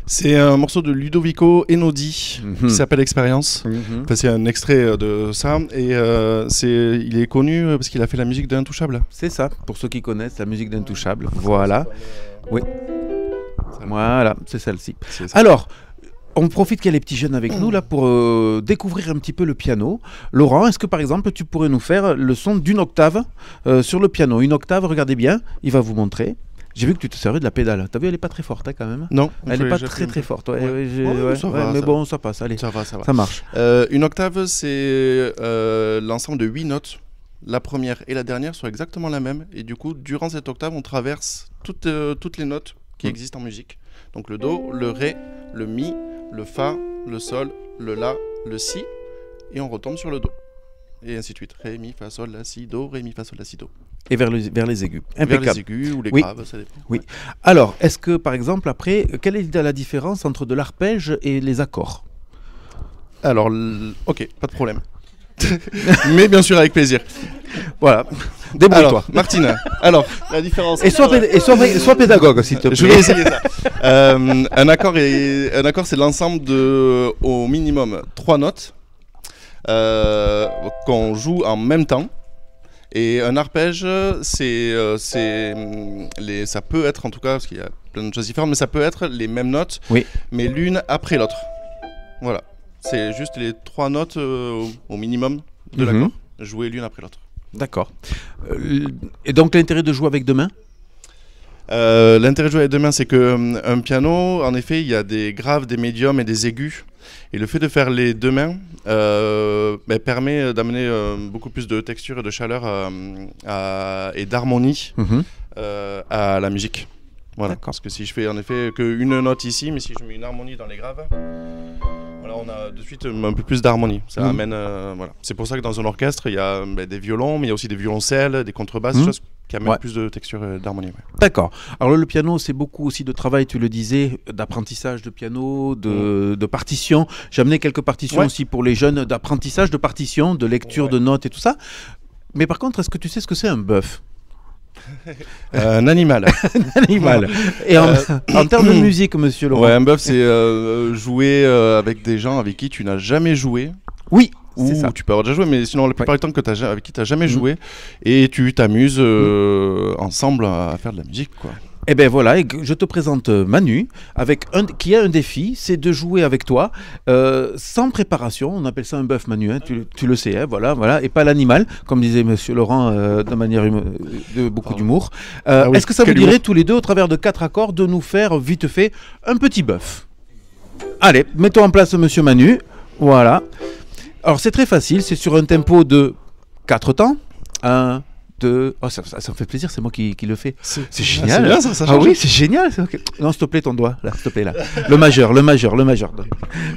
C'est un morceau de Ludovico Einaudi qui s'appelle Expérience. Enfin, c'est un extrait de ça et il est connu parce qu'il a fait la musique d'Intouchable. C'est ça, pour ceux qui connaissent la musique d'Intouchable. Voilà. Oui. Voilà, c'est celle-ci. Alors, on profite qu'il y a les petits jeunes avec nous là pour découvrir un petit peu le piano. Laurent, est-ce que par exemple tu pourrais nous faire le son d'une octave sur le piano ? Une octave, regardez bien, il va vous montrer. J'ai vu que tu te servais de la pédale. T'as vu, elle est pas très forte hein, quand même. Non, elle est pas très forte. Mais bon, ça passe. Allez, ça va. Ça marche. Une octave, c'est l'ensemble de 8 notes. La première et la dernière sont exactement la même. Et du coup, durant cette octave, on traverse toutes les notes qui existent en musique. Donc le do, le ré, le mi, le fa, le sol, le la, le si, et on retombe sur le do. Et ainsi de suite. Ré, mi, fa, sol, la, si, do, ré, mi, fa, sol, la, si, do. Et vers les aigus. Impeccable. Vers les aigus ou les graves, ça dépend. Oui. Alors, est-ce que, par exemple, après, quelle est la différence entre de l'arpège et les accords ? Alors, ok, pas de problème. Mais bien sûr, avec plaisir. Voilà. Débrouille-toi. Martine, alors, la différence... Et sois pédagogue, s'il te plaît. Je vais essayer ça. Un accord, c'est l'ensemble de, au minimum, 3 notes qu'on joue en même temps. Et un arpège, ça peut être, en tout cas, parce qu'il y a plein de choses différentes, mais ça peut être les mêmes notes, mais l'une après l'autre. Voilà. C'est juste les 3 notes au minimum de l'accord, jouées l'une après l'autre. D'accord. Et donc l'intérêt de jouer avec deux mains ? L'intérêt de jouer avec deux mains, c'est qu'un piano, en effet, il y a des graves, des médiums et des aigus. Et le fait de faire les deux mains permet d'amener beaucoup plus de texture et de chaleur et d'harmonie à la musique. Voilà. Parce que si je fais en effet qu'une note ici, mais si je mets une harmonie dans les graves, voilà, on a de suite un peu plus d'harmonie. Ça amène, voilà. C'est pour ça que dans un orchestre, il y a des violons, mais il y a aussi des violoncelles, des contrebasses, des choses qui amènent plus de texture et d'harmonie. D'accord. Alors le piano, c'est beaucoup aussi de travail, tu le disais, d'apprentissage de piano, de partition. J'ai amené quelques partitions aussi pour les jeunes, d'apprentissage de partition, de lecture de notes et tout ça. Mais par contre, est-ce que tu sais ce que c'est un bœuf ? Un animal. Un animal. Et en termes de musique, monsieur Laurent. Ouais, un bœuf, c'est jouer avec des gens avec qui tu n'as jamais joué. Oui. Ou tu peux avoir déjà joué, mais sinon la plupart du temps avec qui tu n'as jamais joué, et tu t'amuses ensemble à faire de la musique, quoi. Et bien voilà, je te présente Manu, qui a un défi, c'est de jouer avec toi sans préparation. On appelle ça un bœuf, Manu, hein, tu le sais, hein, voilà, et pas l'animal, comme disait monsieur Laurent de manière de beaucoup d'humour. Est-ce que ça vous dirait tous les deux, au travers de 4 accords, de nous faire vite fait un petit bœuf ? Allez, mettons en place monsieur Manu, voilà. Alors c'est très facile, c'est sur un tempo de 4 temps. 1, 2... Oh, ça me fait plaisir, c'est moi qui le fais. C'est génial. C'est bien, ça change. Ah oui, c'est génial. Okay. Non, s'il te plaît, ton doigt. Là, s'il te plaît, là. Le majeur.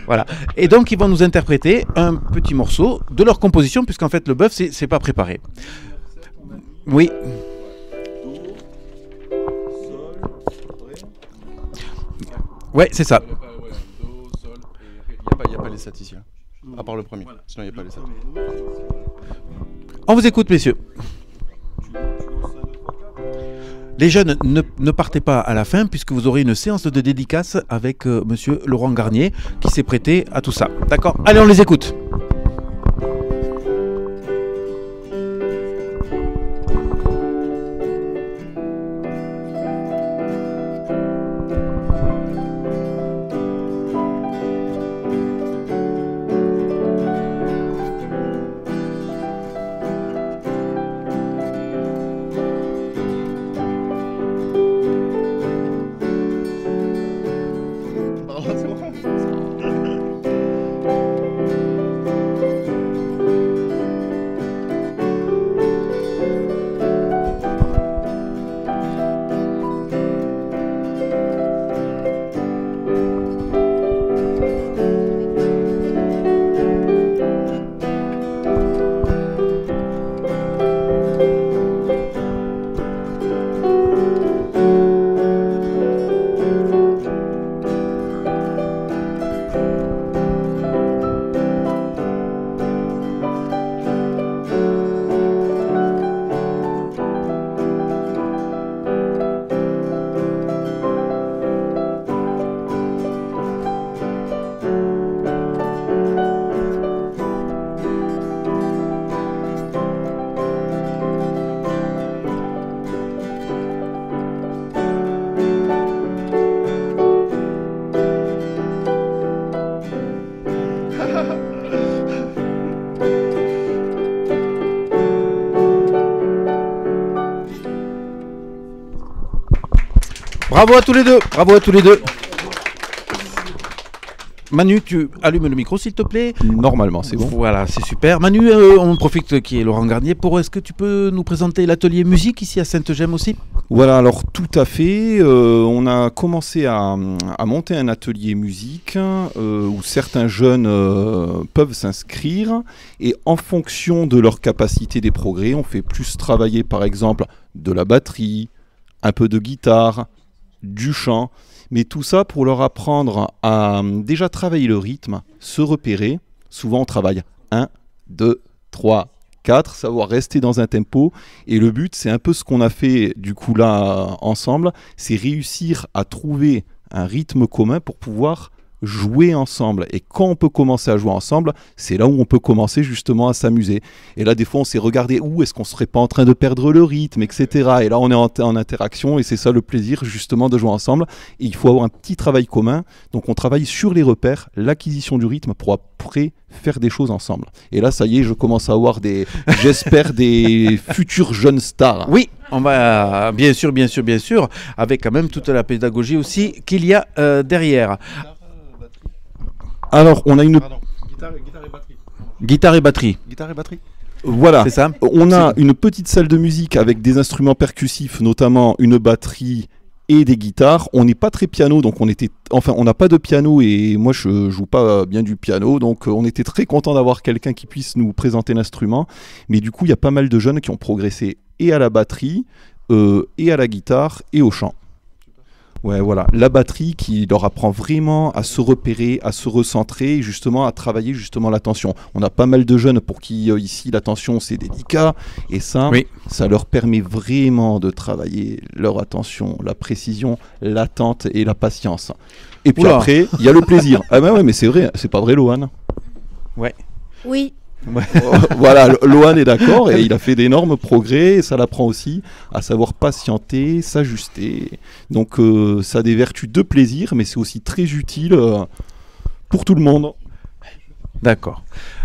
Voilà. Et donc, ils vont nous interpréter un petit morceau de leur composition, puisqu'en fait, le bœuf, c'est pas préparé. Oui. Ouais, c'est ça. Il n'y a pas les sats ici. À part le premier. Sinon, il n'y a pas les sats. On vous écoute, messieurs. Les jeunes, ne partez pas à la fin puisque vous aurez une séance de dédicace avec monsieur Laurent Garnier qui s'est prêté à tout ça. D'accord ? Allez, on les écoute. Bravo à tous les deux. Bravo à tous les deux. Manu, tu allumes le micro s'il te plaît. Normalement, c'est bon. Voilà, c'est super. Manu, on profite qui est Laurent Garnier pour est-ce que tu peux nous présenter l'atelier musique ici à Sainte-Gemme aussi? Voilà, alors tout à fait. On a commencé à monter un atelier musique où certains jeunes peuvent s'inscrire et en fonction de leur capacité des progrès, on fait plus travailler par exemple de la batterie, un peu de guitare, du chant. Mais tout ça pour leur apprendre à déjà travailler le rythme, se repérer. Souvent, on travaille 1, 2, 3, 4, savoir rester dans un tempo. Et le but, c'est un peu ce qu'on a fait du coup là ensemble, c'est réussir à trouver un rythme commun pour pouvoir jouer ensemble. Et quand on peut commencer à jouer ensemble, c'est là où on peut commencer justement à s'amuser. Et là, des fois, on s'est regardé où est-ce qu'on serait pas en train de perdre le rythme, etc. Et là, on est en interaction et c'est ça le plaisir justement de jouer ensemble. Et il faut avoir un petit travail commun. Donc, on travaille sur les repères, l'acquisition du rythme pour après faire des choses ensemble. Et là, ça y est, je commence à avoir j'espère, des futurs jeunes stars. Oui, on va bien sûr, avec quand même toute la pédagogie aussi qu'il y a derrière. Alors, on a une... Guitare et batterie. Voilà, c'est ça. On a une petite salle de musique avec des instruments percussifs, notamment une batterie et des guitares. On n'est pas très piano, donc on n'a pas de piano et moi je joue pas bien du piano, donc on était très content d'avoir quelqu'un qui puisse nous présenter l'instrument. Mais du coup, il y a pas mal de jeunes qui ont progressé et à la batterie, et à la guitare et au chant. Ouais, voilà, la batterie qui leur apprend vraiment à se repérer, à se recentrer et justement à travailler justement l'attention. On a pas mal de jeunes pour qui ici l'attention c'est délicat et ça, ça leur permet vraiment de travailler leur attention, la précision, l'attente et la patience. Et puis après, il y a le plaisir. Ah ben ouais, mais c'est vrai, c'est pas vrai Lohan? Ouais. Oui. Ouais. Voilà, Lohan est d'accord et il a fait d'énormes progrès et ça l'apprend aussi à savoir patienter, s'ajuster. Donc ça a des vertus de plaisir mais c'est aussi très utile pour tout le monde. D'accord.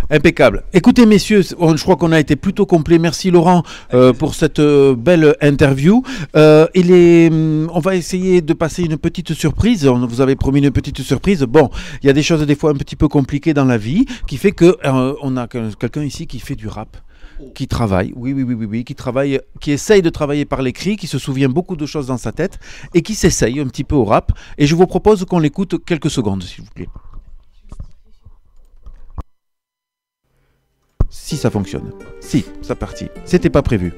Impeccable. Écoutez messieurs, je crois qu'on a été plutôt complet. Merci Laurent pour cette belle interview. On va essayer de passer une petite surprise. On vous avait promis une petite surprise. Bon, il y a des choses des fois un petit peu compliquées dans la vie qui fait que on a quelqu'un ici qui fait du rap. Qui travaille, oui, qui travaille, qui essaye de travailler par l'écrit, qui se souvient beaucoup de choses dans sa tête et qui s'essaye un petit peu au rap. Et je vous propose qu'on l'écoute quelques secondes, s'il vous plaît. Si ça fonctionne. Si, c'est parti. C'était pas prévu.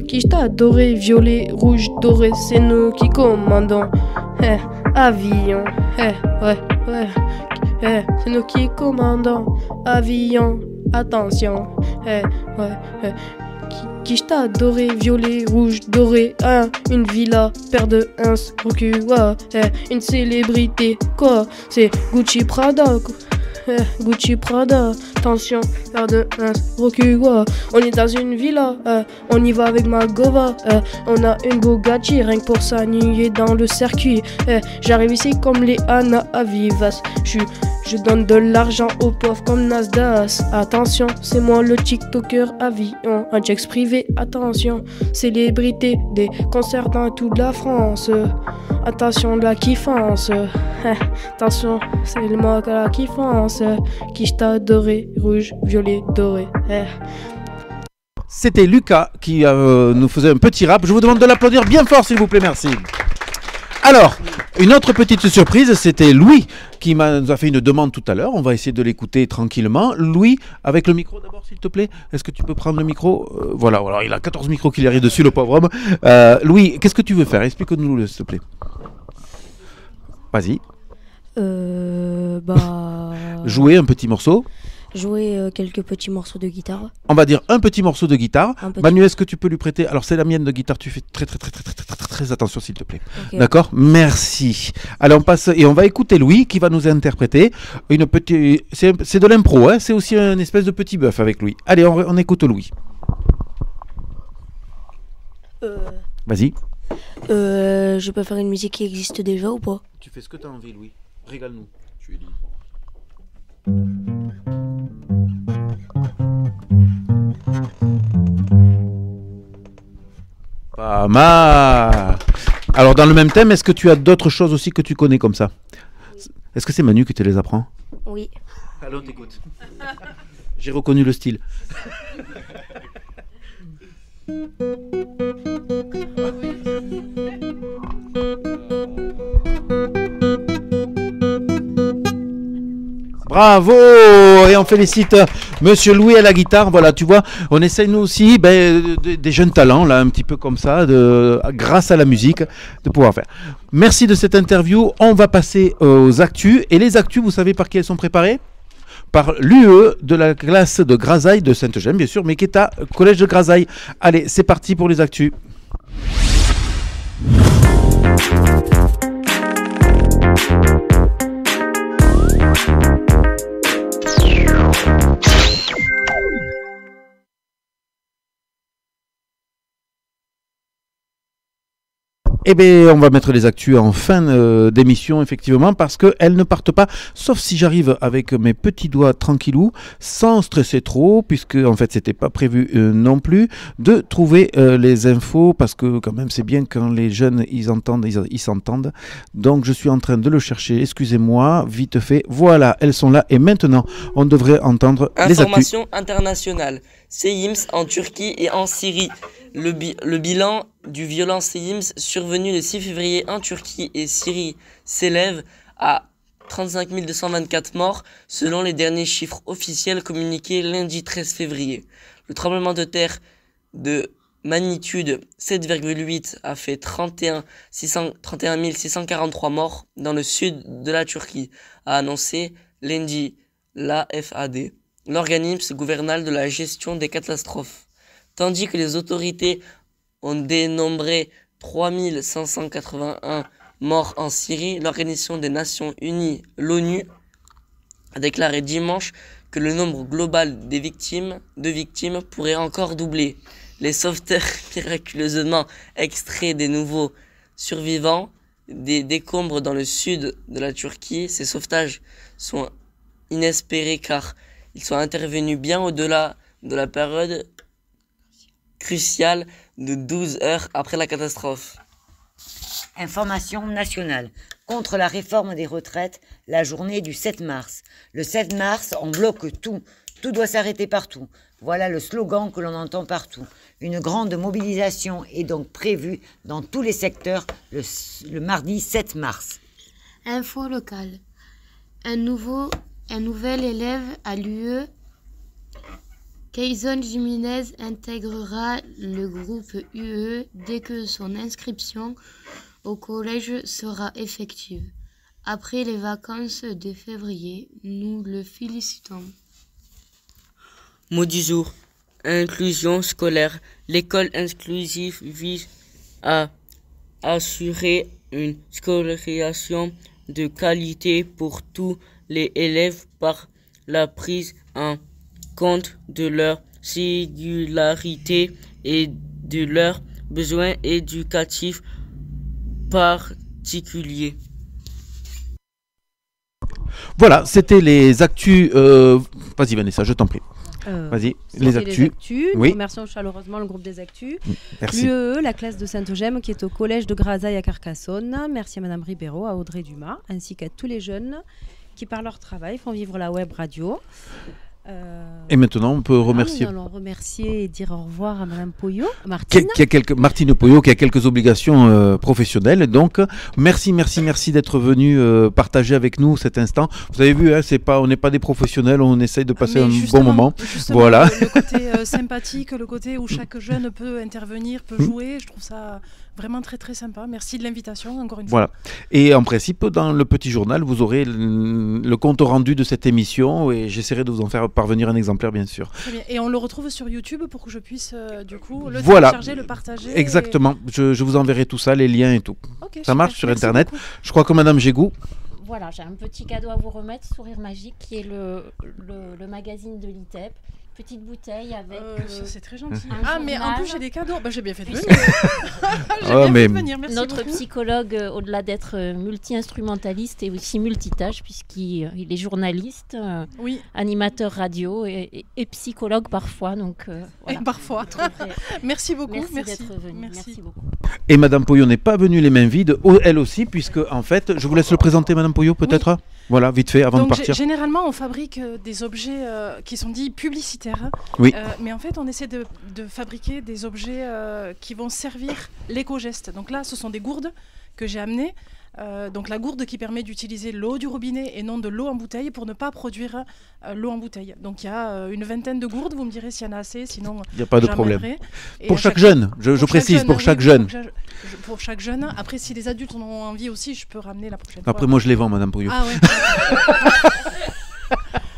Qui t'a adoré, violet, rouge, doré, c'est nous qui commandons. Avion, c'est nous qui commandons. Avion, attention, Qui t'a adoré, violet, rouge, doré, une villa, paire de ins, recul, une célébrité, quoi, c'est Gucci Prada, Gucci Prada, attention, paire de ins, recul, on est dans une villa, on y va avec ma gova, on a une Bugatti, rien que pour s'ennuyer dans le circuit, j'arrive ici comme les Anna Avivas, je donne de l'argent aux pauvres comme Nasdaq. Attention, c'est moi le TikToker avion. Un checks privé, attention. Célébrité, des concerts dans toute la France. Attention, la kiffance. Attention, c'est moi la kiffance. Qui je t'a adoré, rouge, violet, doré. C'était Lucas qui nous faisait un petit rap. Je vous demande de l'applaudir bien fort, s'il vous plaît, merci. Alors, une autre petite surprise, c'était Louis qui nous a fait une demande tout à l'heure. On va essayer de l'écouter tranquillement. Louis, avec le micro d'abord, s'il te plaît. Est-ce que tu peux prendre le micro ? Voilà, il a 14 micros qui lui arrivent dessus, le pauvre homme. Louis, qu'est-ce que tu veux faire ? Explique-nous, s'il te plaît. Vas-y. Jouer un petit morceau. Jouer quelques petits morceaux de guitare. On va dire un petit morceau de guitare. Manu, est-ce que tu peux lui prêter ? Alors c'est la mienne de guitare, tu fais très attention s'il te plaît. Okay. D'accord ? Merci. Allez, on passe et on va écouter Louis qui va nous interpréter une petite... C'est de l'impro, hein ? C'est aussi une espèce de petit bœuf avec Louis. Allez, on écoute Louis. Vas-y. Je peux faire une musique qui existe déjà ou pas ? Tu fais ce que tu as envie, Louis. Régale-nous. Tu es libre. Pas mal. Alors dans le même thème, est-ce que tu as d'autres choses aussi que tu connais comme ça? Est-ce que c'est Manu qui te les apprend? Oui. Allô, t'écoutes. J'ai reconnu le style. Bravo! Et on félicite Monsieur Louis à la guitare. Voilà, tu vois, on essaye nous aussi, des jeunes talents, là, un petit peu comme ça, grâce à la musique, de pouvoir faire. Merci de cette interview. On va passer aux actus. Et les actus, vous savez par qui elles sont préparées? Par l'UE de la classe de Grasailles de Sainte-Gemme, bien sûr, mais qui est à Collège de Grasailles. Allez, c'est parti pour les actus. Eh bien, on va mettre les actus en fin d'émission, effectivement, parce qu'elles ne partent pas, sauf si j'arrive avec mes petits doigts tranquillou, sans stresser trop, puisque, en fait, c'était pas prévu non plus, de trouver les infos, parce que, quand même, c'est bien quand les jeunes, ils entendent, ils s'entendent. Donc, je suis en train de le chercher, excusez-moi, vite fait. Voilà, elles sont là, et maintenant, on devrait entendre les actus. Information internationale. Séims en Turquie et en Syrie. Le bilan du violent séisme survenu le 6 février en Turquie et Syrie s'élève à 35 224 morts selon les derniers chiffres officiels communiqués lundi 13 février. Le tremblement de terre de magnitude 7,8 a fait 31 643 morts dans le sud de la Turquie, a annoncé lundi l'AFAD, l'organisme gouvernemental de la gestion des catastrophes. Tandis que les autorités ont dénombré 3581 morts en Syrie, l'Organisation des Nations Unies, l'ONU, a déclaré dimanche que le nombre global de victimes pourrait encore doubler. Les sauveteurs miraculeusement extraits des nouveaux survivants des décombres dans le sud de la Turquie. Ces sauvetages sont inespérés car ils sont intervenus bien au-delà de la période cruciale de 12 heures après la catastrophe. Information nationale. Contre la réforme des retraites, la journée du 7 mars. Le 7 mars, on bloque tout. Tout doit s'arrêter partout. Voilà le slogan que l'on entend partout. Une grande mobilisation est donc prévue dans tous les secteurs le mardi 7 mars. Info locale. Un nouvel élève à l'UE, Kayson Jiménez, intégrera le groupe UE dès que son inscription au collège sera effective. Après les vacances de février, nous le félicitons. Mot du jour. Inclusion scolaire. L'école inclusive vise à assurer une scolarisation de qualité pour tous les élèves par la prise en compte de leur singularité et de leurs besoins éducatifs particuliers. Voilà, c'était les actus. Vas-y Vanessa, je t'en prie. Vas-y, les actus. Nous remercions chaleureusement le groupe des actus. Merci. L'UE, la classe de Sainte-Gemme qui est au collège de Grasailles à Carcassonne. Merci à Madame Ribeiro, à Audrey Dumas, ainsi qu'à tous les jeunes qui, par leur travail, font vivre la web radio. Et maintenant, on peut remercier. Nous allons remercier et dire au revoir à Madame Poyot, Martine. Martine Poyot, qui a quelques obligations professionnelles. Donc, merci d'être venu partager avec nous cet instant. Vous avez vu, hein, on n'est pas des professionnels, on essaye de passer un bon moment. Voilà. Le côté sympathique, le côté où chaque jeune peut intervenir, peut jouer, je trouve ça vraiment très très sympa. Merci de l'invitation, encore une fois. Voilà. Et en principe, dans le petit journal, vous aurez le compte rendu de cette émission et j'essaierai de vous en faire parvenir un exemplaire, bien sûr. Très bien. Et on le retrouve sur YouTube pour que je puisse, du coup, le voilà. télécharger, le partager. Exactement. Je vous enverrai tout ça, les liens et tout. Okay, ça marche sur Internet. Beaucoup. Je crois que Madame Gégou. Voilà, j'ai un petit cadeau à vous remettre, Sourire Magique, qui est le magazine de l'ITEP, Petite bouteille avec. Ça c'est très gentil. Mais en plus j'ai des cadeaux. J'ai bien fait de venir. Notre psychologue, au-delà d'être multi-instrumentaliste, est aussi multitâche puisqu'il est journaliste, animateur radio et psychologue parfois. Donc, voilà. Et parfois. Merci beaucoup. Merci d'être venu. Merci beaucoup. Et Madame Poyot n'est pas venue les mains vides, elle aussi, puisque en fait, je vous laisse le présenter, Madame Poyot, peut-être. Oui. Voilà, vite fait, avant de partir. Généralement, on fabrique des objets qui sont dits publicitaires. Oui. Mais en fait, on essaie de fabriquer des objets qui vont servir l'éco-geste. Donc là, ce sont des gourdes que j'ai amenées. Donc la gourde qui permet d'utiliser l'eau du robinet et non de l'eau en bouteille pour ne pas produire l'eau en bouteille. Donc il y a une vingtaine de gourdes, vous me direz s'il y en a assez, sinon il n'y a pas de problème. Pour chaque jeune, je précise, pour chaque jeune. Pour chaque jeune. Après, si les adultes en ont envie aussi, je peux ramener la prochaine fois. Après, moi je les vends, Madame Poyot. Ah ouais.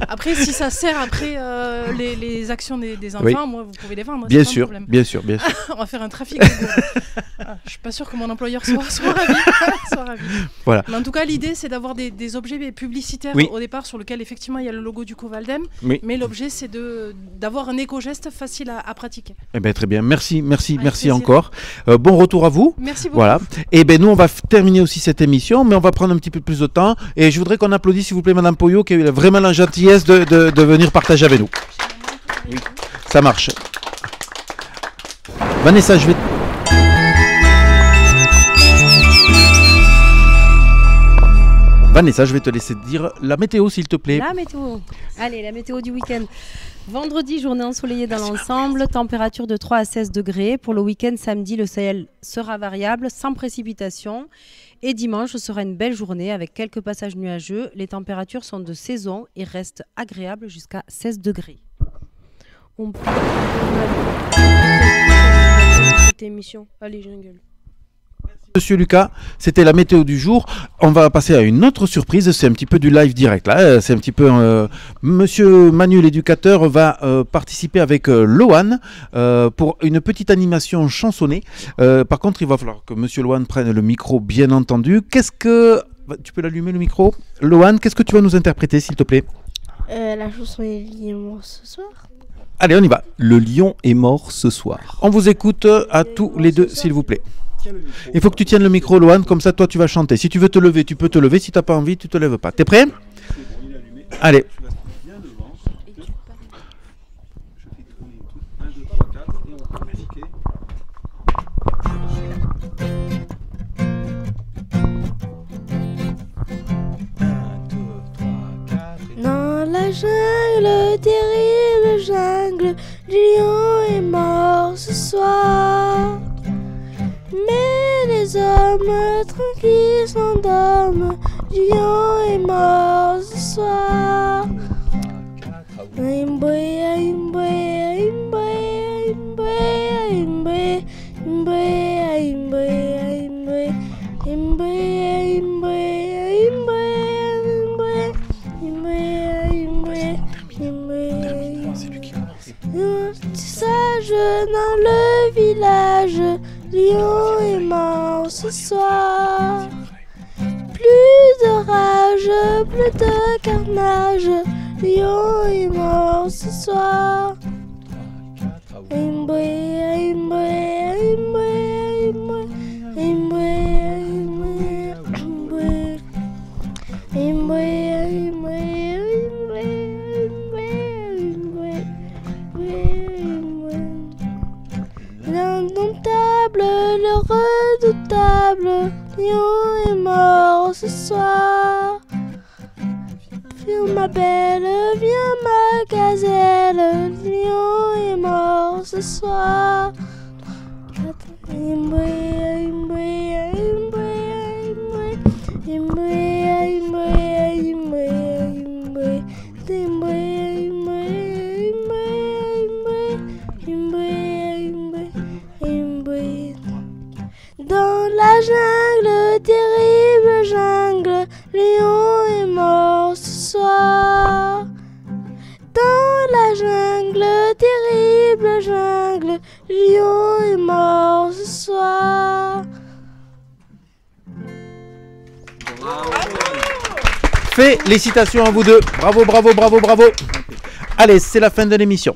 Après, si ça sert après les actions des enfants, moi, vous pouvez les vendre. Bien sûr. On va faire un trafic de gourdes. Je suis pas sûre que mon employeur soit ravi. Voilà. Mais en tout cas, l'idée, c'est d'avoir des objets publicitaires au départ sur lequel, effectivement, il y a le logo du Covaldem. Oui. Mais l'objet, c'est d'avoir un éco-geste facile à pratiquer. Eh bien, très bien. Merci encore. Bon retour à vous. Merci beaucoup. Voilà. Et ben nous, on va terminer aussi cette émission, mais on va prendre un petit peu plus de temps. Et je voudrais qu'on applaudisse, s'il vous plaît, Madame Poyot, qui a eu vraiment la gentillesse de venir partager avec nous. Oui, ça marche. Vanessa, je vais... Vanessa, je vais te laisser dire la météo, s'il te plaît. La météo. Allez, la météo du week-end. Vendredi, journée ensoleillée dans l'ensemble, température de 3 à 16 degrés. Pour le week-end, samedi, le ciel sera variable, sans précipitation. Et dimanche, ce sera une belle journée avec quelques passages nuageux. Les températures sont de saison et restent agréables jusqu'à 16 degrés. On peut cette émission. Allez, jingle. Monsieur Lucas, c'était la météo du jour. On va passer à une autre surprise. C'est un petit peu du live direct. Là, c'est un petit peu. Monsieur Manu, l'éducateur, va participer avec Lohan pour une petite animation chansonnée. Par contre, il va falloir que Monsieur Lohan prenne le micro, bien entendu. Tu peux l'allumer le micro, Lohan. Qu'est-ce que tu vas nous interpréter, s'il te plaît? La chanson est liée ce soir. Allez, on y va. Le lion est mort ce soir. On vous écoute à tous les deux, s'il vous plaît. Il faut que tu tiennes le micro, Lohan, comme ça toi tu vas chanter. Si tu veux te lever, tu peux te lever. Si tu n'as pas envie, tu te lèves pas. T'es prêt? Allez. Dans la jungle, terrible jungle, le lion est mort ce soir. Mais les hommes tranquilles s'endorment, le lion est mort ce soir. Sage dans le village, lion est mort ce soir. Plus de rage, plus de carnage, lion est mort ce soir. L'indomptable, le redoutable, lion est mort ce soir. Viens ma belle, viens ma gazelle, lion est mort ce soir. Dans la jungle, terrible jungle, lion est mort ce soir. Dans la jungle, terrible jungle, lion est mort ce soir. Félicitations à vous deux. Bravo, bravo, bravo, bravo. Allez, c'est la fin de l'émission.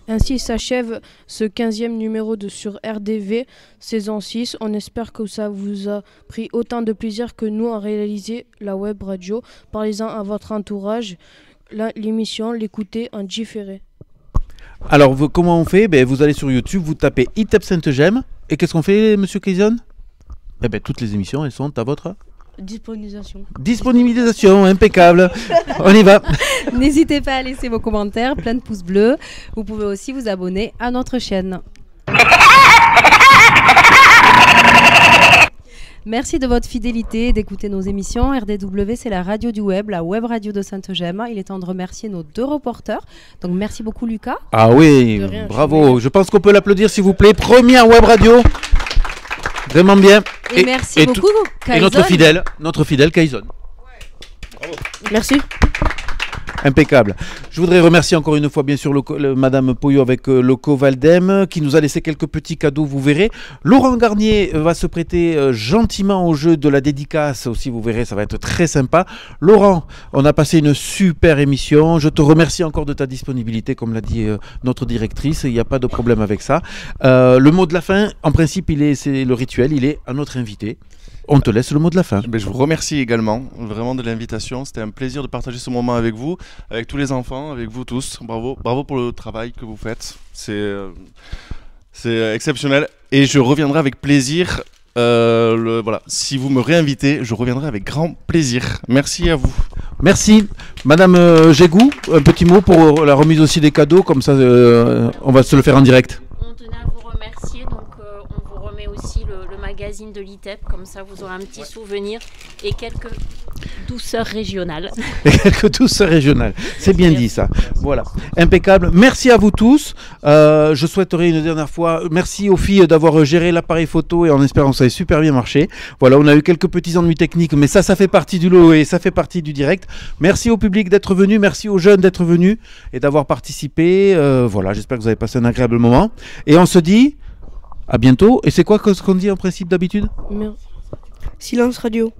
Ainsi s'achève ce 15e numéro de Sur RDV, saison 6. On espère que ça vous a pris autant de plaisir que nous à réaliser la web radio. Parlez-en à votre entourage. L'émission, l'écoutez en différé. Alors, comment on fait? Vous allez sur YouTube, vous tapez ITEP Sainte-Gemme. Et qu'est-ce qu'on fait, monsieur Kayson? Toutes les émissions, elles sont à votre disponibilisation, impeccable. On y va. N'hésitez pas à laisser vos commentaires, plein de pouces bleus. Vous pouvez aussi vous abonner à notre chaîne. Merci de votre fidélité, d'écouter nos émissions. RDW, c'est la radio du web, la web radio de Sainte-Gemme. Il est temps de remercier nos 2 reporters. Donc merci beaucoup, Lucas. Ah oui, bravo. Je pense qu'on peut l'applaudir, s'il vous plaît. Première web radio. Vraiment bien. Et merci beaucoup, Kayson. Et notre fidèle Kayson. Bravo. Merci. Impeccable. Je voudrais remercier encore une fois bien sûr Madame Poyo avec Loco Valdem qui nous a laissé quelques petits cadeaux, vous verrez. Laurent Garnier va se prêter gentiment au jeu de la dédicace aussi, vous verrez, ça va être très sympa. Laurent, on a passé une super émission. Je te remercie encore de ta disponibilité, comme l'a dit notre directrice, il n'y a pas de problème avec ça. Le mot de la fin, en principe, c'est le rituel, il est à notre invité. On te laisse le mot de la fin. Je vous remercie également vraiment de l'invitation. C'était un plaisir de partager ce moment avec vous, avec tous les enfants, avec vous tous. Bravo, bravo pour le travail que vous faites. C'est exceptionnel. Et je reviendrai avec plaisir. Voilà. Si vous me réinvitez, je reviendrai avec grand plaisir. Merci à vous. Merci. Madame Jégou, un petit mot pour la remise aussi des cadeaux. Comme ça, on va se le faire en direct. On tenait à vous remercier. Donc, on vous remet aussi le magazine de l'ITEP, comme ça vous aurez un petit souvenir et quelques douceurs régionales. Et quelques douceurs régionales, c'est bien dit ça. Voilà, impeccable. Merci à vous tous. Je souhaiterais une dernière fois, merci aux filles d'avoir géré l'appareil photo et en espérant que ça ait super bien marché. Voilà, on a eu quelques petits ennuis techniques, mais ça fait partie du lot et ça fait partie du direct. Merci au public d'être venu, merci aux jeunes d'être venus et d'avoir participé. Voilà, j'espère que vous avez passé un agréable moment. Et on se dit à bientôt. Et c'est quoi ce qu'on dit en principe d'habitude? Silence radio.